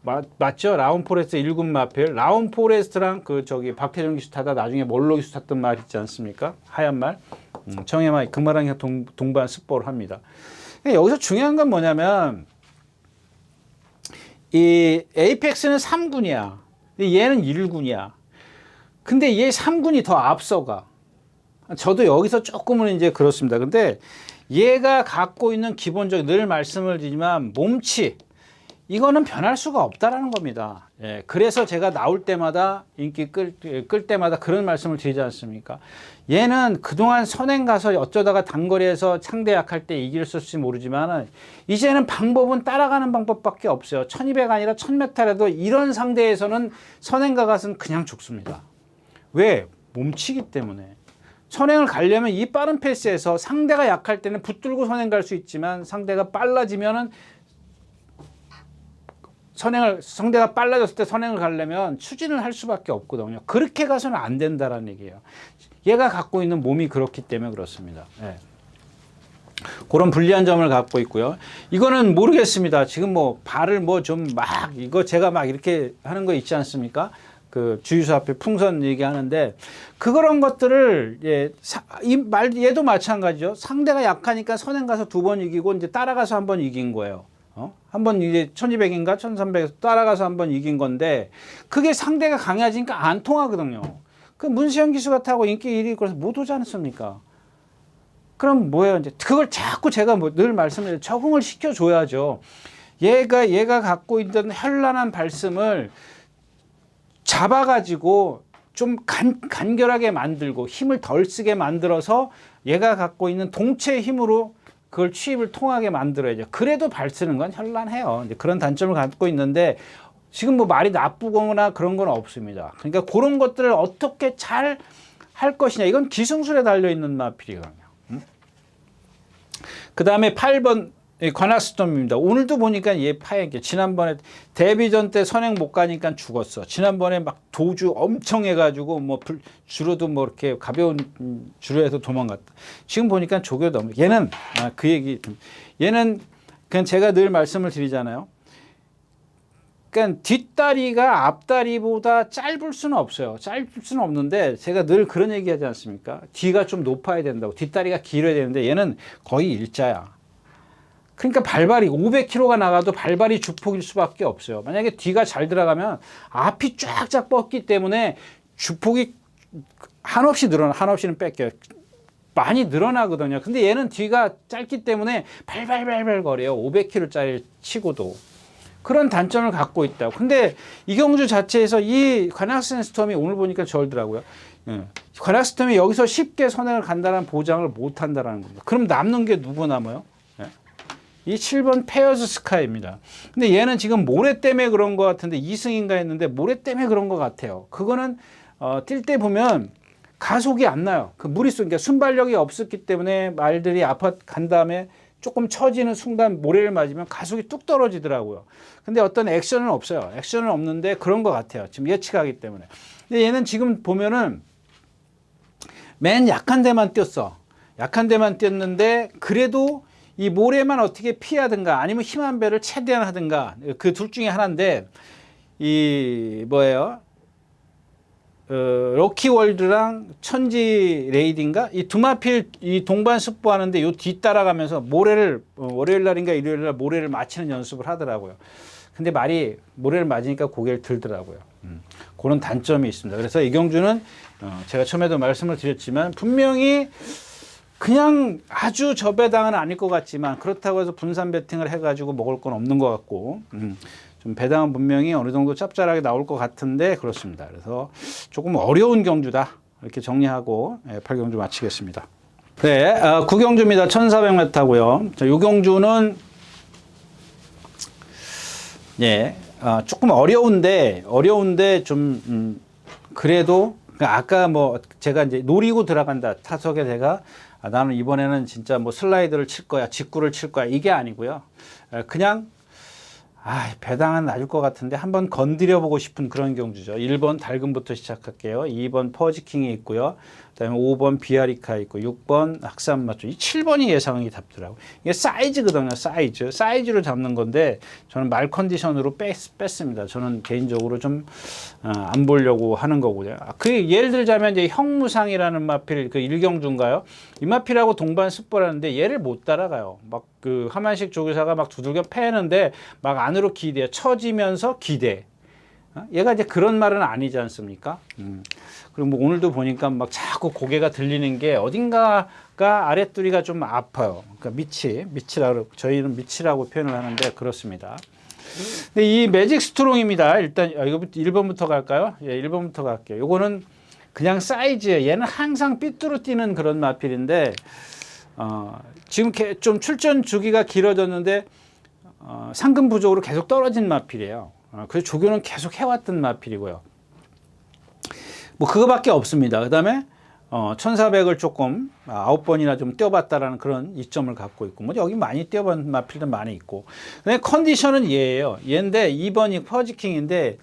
맞죠? 라운포레스트 1군 마필. 라운포레스트랑 그 저기 박태정 기수 타다 나중에 몰로 기수 탔던 말 있지 않습니까? 하얀 말. 청해말 그 말랑 동반 습보를 합니다. 여기서 중요한 건 뭐냐면 이 에이펙스는 3군이야. 얘는 1군이야. 근데 얘 3군이 더 앞서가. 저도 여기서 조금은 이제 그렇습니다. 근데 얘가 갖고 있는 기본적 늘 말씀을 드리지만 몸치 이거는 변할 수가 없다라는 겁니다. 예, 그래서 제가 나올 때마다 인기 끌 때마다 그런 말씀을 드리지 않습니까? 얘는 그동안 선행 가서 어쩌다가 단거리에서 상대 약할 때 이길 수 있을지 모르지만 이제는 방법은 따라가는 방법밖에 없어요. 1200 아니라 1000m라도 이런 상대에서는 선행가 가서는 그냥 죽습니다. 왜? 몸치기 때문에. 선행을 가려면 이 빠른 페이스에서 상대가 약할 때는 붙들고 선행 갈 수 있지만 상대가 빨라지면은 상대가 빨라졌을 때 선행을 가려면 추진을 할 수밖에 없거든요. 그렇게 가서는 안 된다라는 얘기예요. 얘가 갖고 있는 몸이 그렇기 때문에 그렇습니다. 네. 그런 불리한 점을 갖고 있고요. 이거는 모르겠습니다. 지금 뭐 발을 뭐 좀 막 이거 제가 막 이렇게 하는 거 있지 않습니까? 그 주유소 앞에 풍선 얘기하는데 그런 것들을 얘도 마찬가지죠. 상대가 약하니까 선행 가서 2번 이기고 이제 따라가서 한 번 이긴 거예요. 한번 이제 1200인가 1300에서 따라가서 한번 이긴 건데 그게 상대가 강해지니까 안 통하거든요. 그 문세영 기수가 타고 인기 1위 그래서 못 오지 않습니까? 그럼 뭐예요? 이제 그걸 자꾸 제가 늘 말씀드려요. 적응을 시켜줘야죠. 얘가 갖고 있던 현란한 발성을 잡아가지고 좀 간결하게 만들고 힘을 덜 쓰게 만들어서 얘가 갖고 있는 동체의 힘으로 그걸 취입을 통하게 만들어야죠. 그래도 발 쓰는 건 현란해요. 이제 그런 단점을 갖고 있는데 지금 뭐 말이 나쁘거나 그런 건 없습니다. 그러니까 그런 것들을 어떻게 잘 할 것이냐. 이건 기승술에 달려있는 마필이거든요. 그 다음에 8번 관악스톰입니다. 오늘도 보니까 얘 파행게 지난번에 데뷔전 때 선행 못 가니까 죽었어. 지난번에 막 도주 엄청 해가지고 뭐 주로도 뭐 이렇게 가벼운 주로에서 도망갔다. 지금 보니까 조교도 없네. 얘는 그 얘기. 얘는 그냥 제가 늘 말씀을 드리잖아요. 그러니까 뒷다리가 앞다리보다 짧을 수는 없어요. 짧을 수는 없는데 제가 늘 그런 얘기하지 않습니까? 뒤가 좀 높아야 된다고. 뒷다리가 길어야 되는데 얘는 거의 일자야. 그러니까 발발이 500km가 나가도 발발이 주폭일 수밖에 없어요. 만약에 뒤가 잘 들어가면 앞이 쫙쫙 뻗기 때문에 주폭이 한없이 늘어나. 한없이는 뺏겨요. 많이 늘어나거든요. 근데 얘는 뒤가 짧기 때문에 발발발발 거려요. 500km짜리 치고도. 그런 단점을 갖고 있다고. 근데 이경주 자체에서 이 관악스톰이 오늘 보니까 저러더라고요. 관악스톰이 여기서 쉽게 선행을 간다는 보장을 못 한다는 겁니다. 그럼 남는 게 누구 남아요? 이 7번 페어즈 스카이입니다. 근데 얘는 지금 모래 때문에 그런 것 같은데 2승인가 했는데 모래 때문에 그런 것 같아요. 그거는 뛸 때 보면 가속이 안 나요. 그 무리수, 그러니까 순발력이 없었기 때문에 말들이 간 다음에 조금 처지는 순간 모래를 맞으면 가속이 뚝 떨어지더라고요. 근데 어떤 액션은 없어요. 액션은 없는데 그런 것 같아요. 지금 예측하기 때문에. 근데 얘는 지금 보면은 맨 약한 데만 뛰었어. 약한 데만 뛰었는데 그래도 이 모래만 어떻게 피하든가 아니면 힘한 배를 최대한 하든가 그 둘 중에 하나인데 이 뭐예요? 럭키월드랑 천지레이드인가? 이 두마필 이 동반 습보하는데 요 뒤따라가면서 모래를 월요일 날인가 일요일 날 모래를 맞히는 연습을 하더라고요. 근데 말이 모래를 맞으니까 고개를 들더라고요. 그런 단점이 있습니다. 그래서 이경주는 제가 처음에도 말씀을 드렸지만 분명히 그냥 아주 저배당은 아닐 것 같지만 그렇다고 해서 분산 배팅을 해가지고 먹을 건 없는 것 같고 좀 배당은 분명히 어느 정도 짭짤하게 나올 것 같은데 그렇습니다. 그래서 조금 어려운 경주다 이렇게 정리하고 8경주 마치겠습니다. 네, 9경주입니다. 1400m고요. 자, 이 경주는 조금 어려운데 좀 그래도 아까 뭐 제가 이제 노리고 들어간다 타석에 제가 나는 이번에는 진짜 뭐 슬라이드를 칠 거야, 직구를 칠 거야 이게 아니고요. 그냥 배당은 낮을 것 같은데 한번 건드려 보고 싶은 그런 경주죠. 1번 달금부터 시작할게요. 2번 퍼지킹이 있고요. 그다음에 5번 비아리카 있고 6번 학산 맞죠. 이 7번이 예상이 답더라고요. 이게 사이즈거든요. 사이즈로 잡는 건데 저는 말 컨디션으로 뺐습니다. 저는 개인적으로 좀 안 보려고 하는 거고요. 그 예를 들자면 이제 형무상이라는 마필 그 일경주인가요? 이 마필하고 동반 습보라는데 얘를 못 따라가요. 막 그 하만식 조교사가 막 두들겨 패는데 막 안으로 기대 처지면서 기대. 얘가 이제 그런 말은 아니지 않습니까? 그리고 뭐 오늘도 보니까 막 자꾸 고개가 들리는 게 어딘가가 아랫두리가 좀 아파요. 그러니까 밑이라고 저희는 밑이라고 표현을 하는데 그렇습니다. 근데 이 매직 스트롱입니다. 일단 이거 1번부터 갈까요? 예, 1번부터 갈게요. 요거는 그냥 사이즈예요. 얘는 항상 삐뚤어 뛰는 그런 마필인데 지금 좀 출전 주기가 길어졌는데 상금 부족으로 계속 떨어진 마필이에요. 그래서 조교는 계속 해왔던 마필이고요. 뭐 그거밖에 없습니다. 그 다음에 1400을 조금 9번이나 좀 뛰어봤다라는 그런 이점을 갖고 있고 뭐 여기 많이 뛰어본 마필도 많이 있고 근데 컨디션은 얘예요. 얘인데 2번이 퍼지킹인데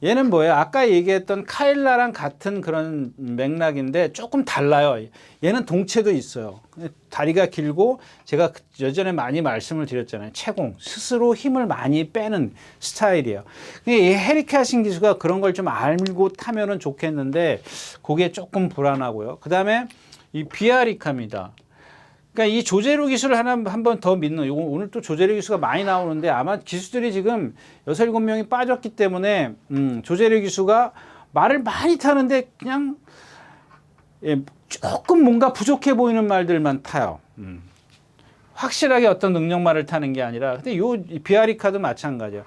얘는 뭐예요? 아까 얘기했던 카일라랑 같은 그런 맥락인데 조금 달라요. 얘는 동체도 있어요. 다리가 길고 제가 예전에 많이 말씀을 드렸잖아요. 채공, 스스로 힘을 많이 빼는 스타일이에요. 이 헤리카신 기수가 그런 걸 좀 알고 타면은 좋겠는데 그게 조금 불안하고요. 그 다음에 이 비아리카입니다. 그러니까 이 조제루 기술을 한 번 더 믿는, 오늘 또 조제루 기수가 많이 나오는데 아마 기수들이 지금 6, 7명이 빠졌기 때문에 조제루 기수가 말을 많이 타는데 그냥 조금 뭔가 부족해 보이는 말들만 타요. 확실하게 어떤 능력말을 타는 게 아니라 근데 요 비아리카도 마찬가지예요.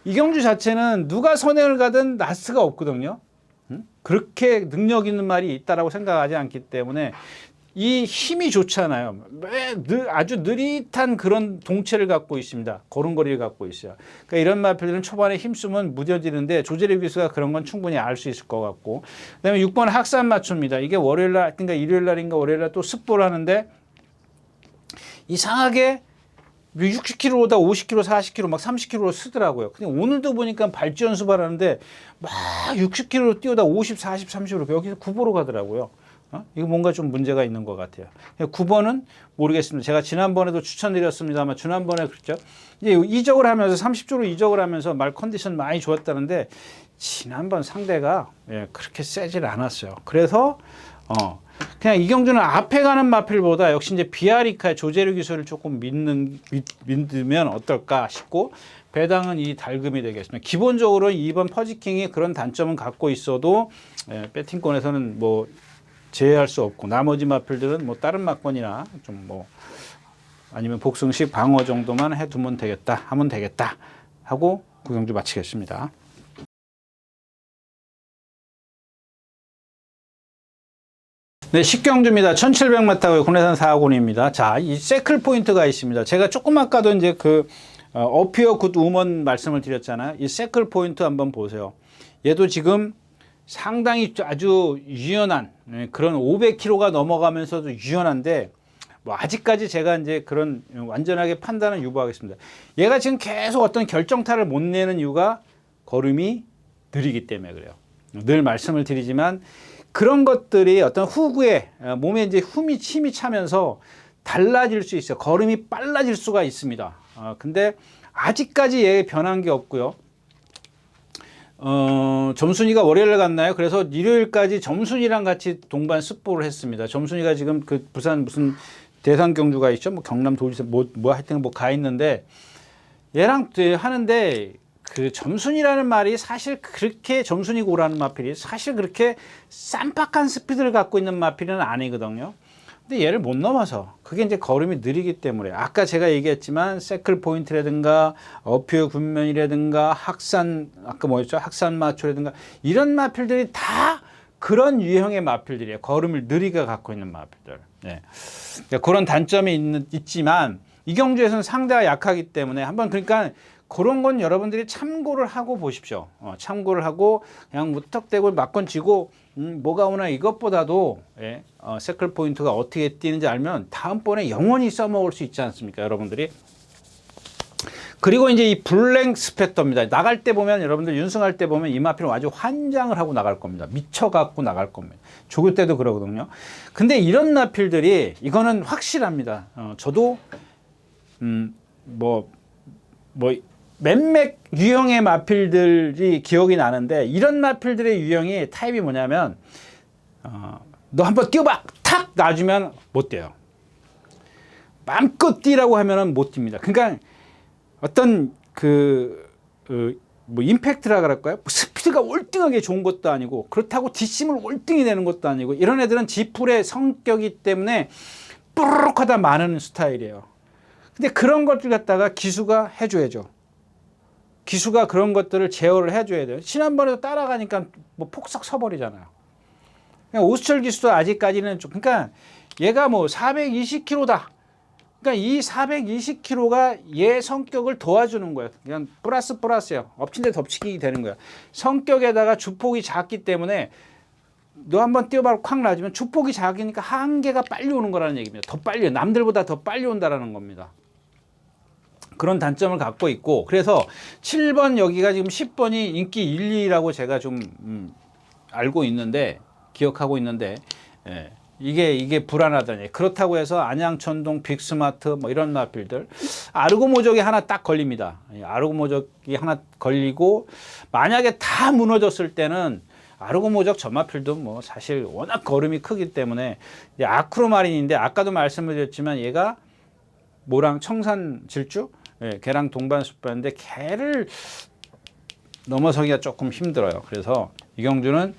이경주 자체는 누가 선행을 가든 나스가 없거든요. 그렇게 능력 있는 말이 있다라고 생각하지 않기 때문에 이 힘이 좋잖아요. 아주 느릿한 그런 동체를 갖고 있습니다. 걸음걸이를 갖고 있어요. 그러니까 이런 마필들은 초반에 힘쓰면 무뎌지는데 조제리 기수가 그런 건 충분히 알 수 있을 것 같고 그다음에 6번 학산 맞춥니다. 이게 월요일날, 그러니까 일요일날인가 월요일날 또 습보를 하는데 이상하게 60km보다 50km, 40km, 막 30km로 쓰더라고요. 근데 오늘도 보니까 발주 연습을 하는데 막 60km로 뛰어다 50, 40, 30으로 여기서 9보로 가더라고요. 이거 뭔가 좀 문제가 있는 것 같아요. 9번은 모르겠습니다. 제가 지난번에도 추천드렸습니다만 지난번에 그랬죠. 이제 이적을 하면서 30조로 이적을 하면서 말 컨디션 많이 좋았다는데 지난번 상대가 그렇게 세질 않았어요. 그래서 그냥 이경주는 앞에 가는 마필보다 역시 이제 비아리카의 조제루 기술을 조금 믿으면 어떨까 싶고 배당은 이 달금이 되겠습니다. 기본적으로 2번 퍼지킹이 그런 단점은 갖고 있어도 배팅권에서는 뭐 제외할 수 없고 나머지 마필들은 뭐 다른 막권이나 좀 뭐 아니면 복승식 방어 정도만 해두면 되겠다 하면 되겠다 하고 구경주 마치겠습니다. 네, 식경주입니다. 1700m 국내산 4군입니다. 자, 이 세클 포인트가 있습니다. 제가 조금 아까도 이제 그 어피어 굿 우먼 말씀을 드렸잖아요. 이 세클 포인트 한번 보세요. 얘도 지금 상당히 아주 유연한 그런 500km가 넘어가면서도 유연한데 뭐 아직까지 제가 이제 그런 완전하게 판단은 유보하겠습니다. 얘가 지금 계속 어떤 결정타를 못 내는 이유가 걸음이 느리기 때문에 그래요. 늘 말씀을 드리지만 그런 것들이 어떤 후구에 몸에 이제 힘이 차면서 달라질 수 있어요. 걸음이 빨라질 수가 있습니다. 근데 아직까지 얘 변한 게 없고요. 점순이가 월요일에 갔나요? 그래서 일요일까지 점순이랑 같이 동반 습보를 했습니다. 점순이가 지금 그 부산 무슨 대상 경주가 있죠? 뭐 경남 도지사 뭐 하여튼 뭐 가 있는데 얘랑 하는데 그 점순이라는 말이 사실 그렇게 점순이 고라는 마필이 사실 그렇게 쌈박한 스피드를 갖고 있는 마필은 아니거든요. 근데 얘를 못 넘어서 그게 이제 걸음이 느리기 때문에 아까 제가 얘기했지만 세클 포인트라든가 어퓨 군면이라든가 학산 아까 뭐였죠 학산 마초라든가 이런 마필들이 다 그런 유형의 마필들이에요. 걸음을 느리게 갖고 있는 마필들. 네. 그러니까 그런 단점이 있지만 이경주에서는 상대가 약하기 때문에 한번 그러니까 그런 건 여러분들이 참고를 하고 보십시오. 참고를 하고 그냥 무턱대고 막건 쥐고 뭐가 오나 이것보다도 세클 포인트가 어떻게 뛰는지 알면 다음번에 영원히 써먹을 수 있지 않습니까? 여러분들이 그리고 이제 이 블랭 스펙터입니다. 나갈 때 보면 여러분들 윤승할 때 보면 이 마필은 아주 환장을 하고 나갈 겁니다. 미쳐갖고 나갈 겁니다. 조교 때도 그러거든요. 근데 이런 마필들이 이거는 확실합니다. 저도 몇몇 유형의 마필들이 기억이 나는데 이런 마필들의 유형이 타입이 뭐냐면 너 한번 뛰어봐 탁 놔주면 못 뛰어요. 마음껏 뛰라고 하면은 못 뜁니다. 그러니까 어떤 임팩트라 그럴까요? 스피드가 월등하게 좋은 것도 아니고 그렇다고 뒷심을 월등히 내는 것도 아니고 이런 애들은 지풀의 성격이 때문에 뽀르륵 하다 마는 스타일이에요. 근데 그런 것들 갖다가 기수가 해줘야죠. 기수가 그런 것들을 제어를 해줘야 돼요. 지난번에도 따라가니까 뭐 폭삭 서버리잖아요. 그러니까 오수철 기수도 아직까지는 좀, 그러니까 얘가 뭐 420kg다. 그러니까 이 420kg가 얘 성격을 도와주는 거예요. 그냥 플러스예요. 엎친 데 덮치기 되는 거예요. 성격에다가 주폭이 작기 때문에 너 한번 뛰어봐 콱 놔주면 주폭이 작으니까 한계가 빨리 오는 거라는 얘기입니다. 더 빨리, 남들보다 더 빨리 온다라는 겁니다. 그런 단점을 갖고 있고, 그래서 7번 여기가 지금 10번이 인기 1, 2라고 제가 좀 알고 있는데, 기억하고 있는데, 예. 이게 불안하다니. 그렇다고 해서 안양천동, 빅스마트 뭐 이런 마필들 아르고 모적이 하나 딱 걸립니다. 아르고 모적이 하나 걸리고 만약에 다 무너졌을 때는 아르고 모적 저 마필도 뭐 사실 워낙 걸음이 크기 때문에 아크로마린인데 아까도 말씀을 드렸지만 얘가 모랑 청산 질주, 걔랑 동반 숫반인데 걔를 넘어서기가 조금 힘들어요. 그래서 이경주는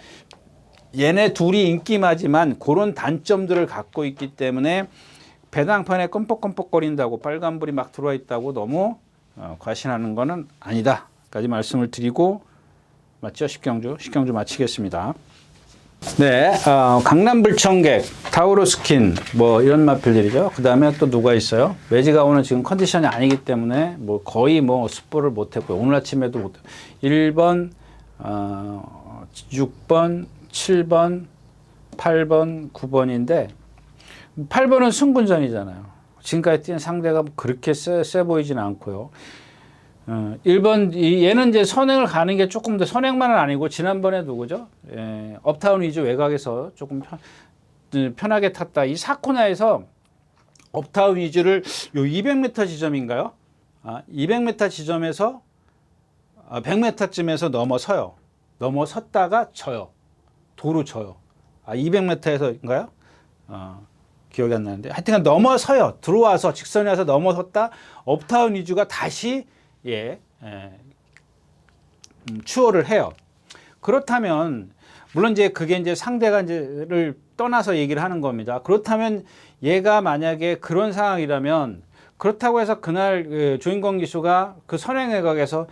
얘네 둘이 인기마지만 그런 단점들을 갖고 있기 때문에 배당판에 껌뻑껌뻑거린다고 빨간불이 막 들어와 있다고 너무 과신하는 거는 아니다 까지 말씀을 드리고, 맞죠? 식경주 마치겠습니다. 네, 강남불청객, 타우로스킨 뭐 이런 마필들이죠. 그 다음에 또 누가 있어요? 매지가오는 지금 컨디션이 아니기 때문에 뭐 거의 뭐 습보를 못했고요. 오늘 아침에도 못. 1번, 6번, 7번, 8번, 9번인데 8번은 승분전이잖아요. 지금까지 뛴 상대가 그렇게 세 보이지는 않고요. 1번 얘는 이제 선행을 가는 게 조금 더 선행만은 아니고 지난번에 누구죠? 업타운 위주 외곽에서 조금 편하게 탔다. 이 사코나에서 업타운 위주를 요 200m 지점인가요? 200m 지점에서 100m쯤에서 넘어서요. 넘어섰다가 져요. 도로 져요. 200m에서인가요? 기억이 안 나는데 하여튼 넘어서요. 들어와서 직선에 와서 넘어섰다. 업타운 위주가 다시 추월을 해요. 그렇다면 물론 이제 그게 이제 상대가 이제를 떠나서 얘기를 하는 겁니다. 그렇다면 얘가 만약에 그런 상황이라면 그렇다고 해서 그날 조인권 기수가 그 선행 외곽에서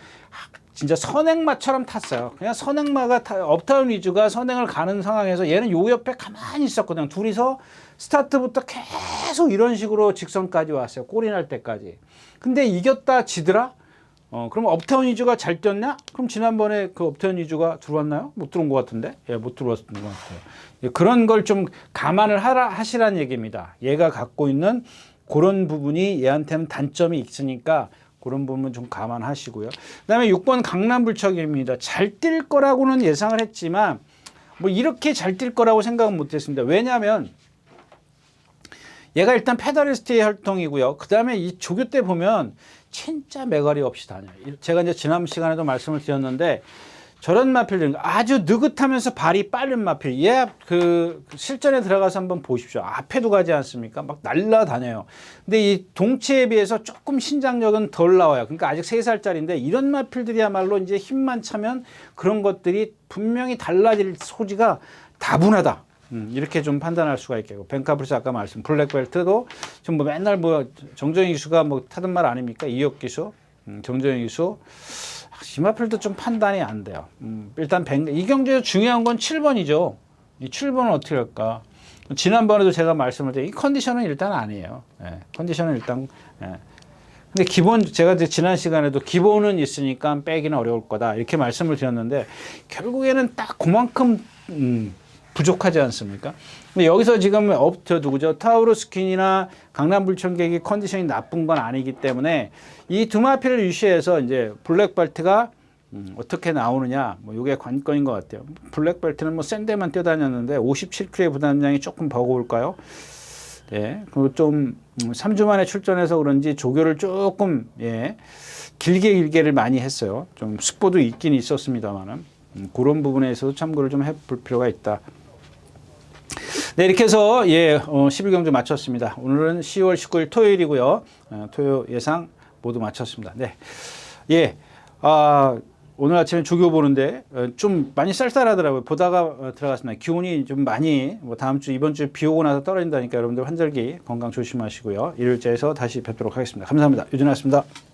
진짜 선행마처럼 탔어요. 그냥 선행마가 업타운 위주가 선행을 가는 상황에서 얘는 요 옆에 가만히 있었거든요. 둘이서 스타트부터 계속 이런 식으로 직선까지 왔어요. 골이 날 때까지. 근데 이겼다 지더라? 그럼 업타운 위주가 잘 뛰었냐? 그럼 지난번에 그 업타운 위주가 들어왔나요? 못 들어온 것 같은데? 못 들어왔던 것 같아요. 그런 걸 좀 감안을 하시라는 얘기입니다. 얘가 갖고 있는 그런 부분이 얘한테는 단점이 있으니까 그런 부분 좀 감안하시고요. 그 다음에 6번 강남불청입니다. 잘 뛸 거라고는 예상을 했지만 뭐 이렇게 잘 뛸 거라고 생각은 못했습니다. 왜냐하면 얘가 일단 페달리스트의 혈통이고요. 그 다음에 이 조교 때 보면 진짜 매가리 없이 다녀요. 제가 이제 지난 시간에도 말씀을 드렸는데 저런 마필들 아주 느긋하면서 발이 빠른 마필. 얘 그 실전에 들어가서 한번 보십시오. 앞에도 가지 않습니까? 막 날라다녀요. 근데 이 동체에 비해서 조금 신장력은 덜 나와요. 그러니까 아직 3살짜리인데 이런 마필들이야말로 이제 힘만 차면 그런 것들이 분명히 달라질 소지가 다분하다. 이렇게 좀 판단할 수가 있겠고, 벤카프리스 아까 말씀 블랙벨트도 지금 뭐 맨날 뭐 정정희 기수가 뭐 타던 말 아닙니까? 이혁 기수, 정정희 기수. 이 마필도 좀 판단이 안 돼요. 일단 이경주에서 중요한 건 7번이죠. 이 7번은 어떻게 할까? 지난번에도 제가 말씀을 드린 이 컨디션은 일단 아니에요. 컨디션은 일단. 근데 기본 제가 지난 시간에도 기본은 있으니까 빼기는 어려울 거다 이렇게 말씀을 드렸는데 결국에는 딱 그만큼 부족하지 않습니까? 근데 여기서 지금 저 누구죠? 타우루스킨이나 강남불청객이 컨디션이 나쁜 건 아니기 때문에 이 두마피를 유시해서 이제 블랙벨트가 어떻게 나오느냐, 뭐 이게 관건인 것 같아요. 블랙벨트는 뭐 센 데만 뛰어다녔는데 57kg의 부담량이 조금 버거울까요? 네, 그리고 좀 3주 만에 출전해서 그런지 조교를 조금 길게를 많이 했어요. 좀 숙보도 있긴 있었습니다만은 그런 부분에서도 참고를 좀 해볼 필요가 있다. 네, 이렇게 해서 11경주 마쳤습니다. 오늘은 10월 19일 토요일이고요. 토요 예상 모두 마쳤습니다. 네, 오늘 아침에 조교 보는데 좀 많이 쌀쌀하더라고요. 보다가 들어갔습니다. 기온이 좀 많이 다음 주 이번 주 비 오고 나서 떨어진다니까 여러분들 환절기 건강 조심하시고요. 일요일째에서 다시 뵙도록 하겠습니다. 감사합니다. 유준하였습니다.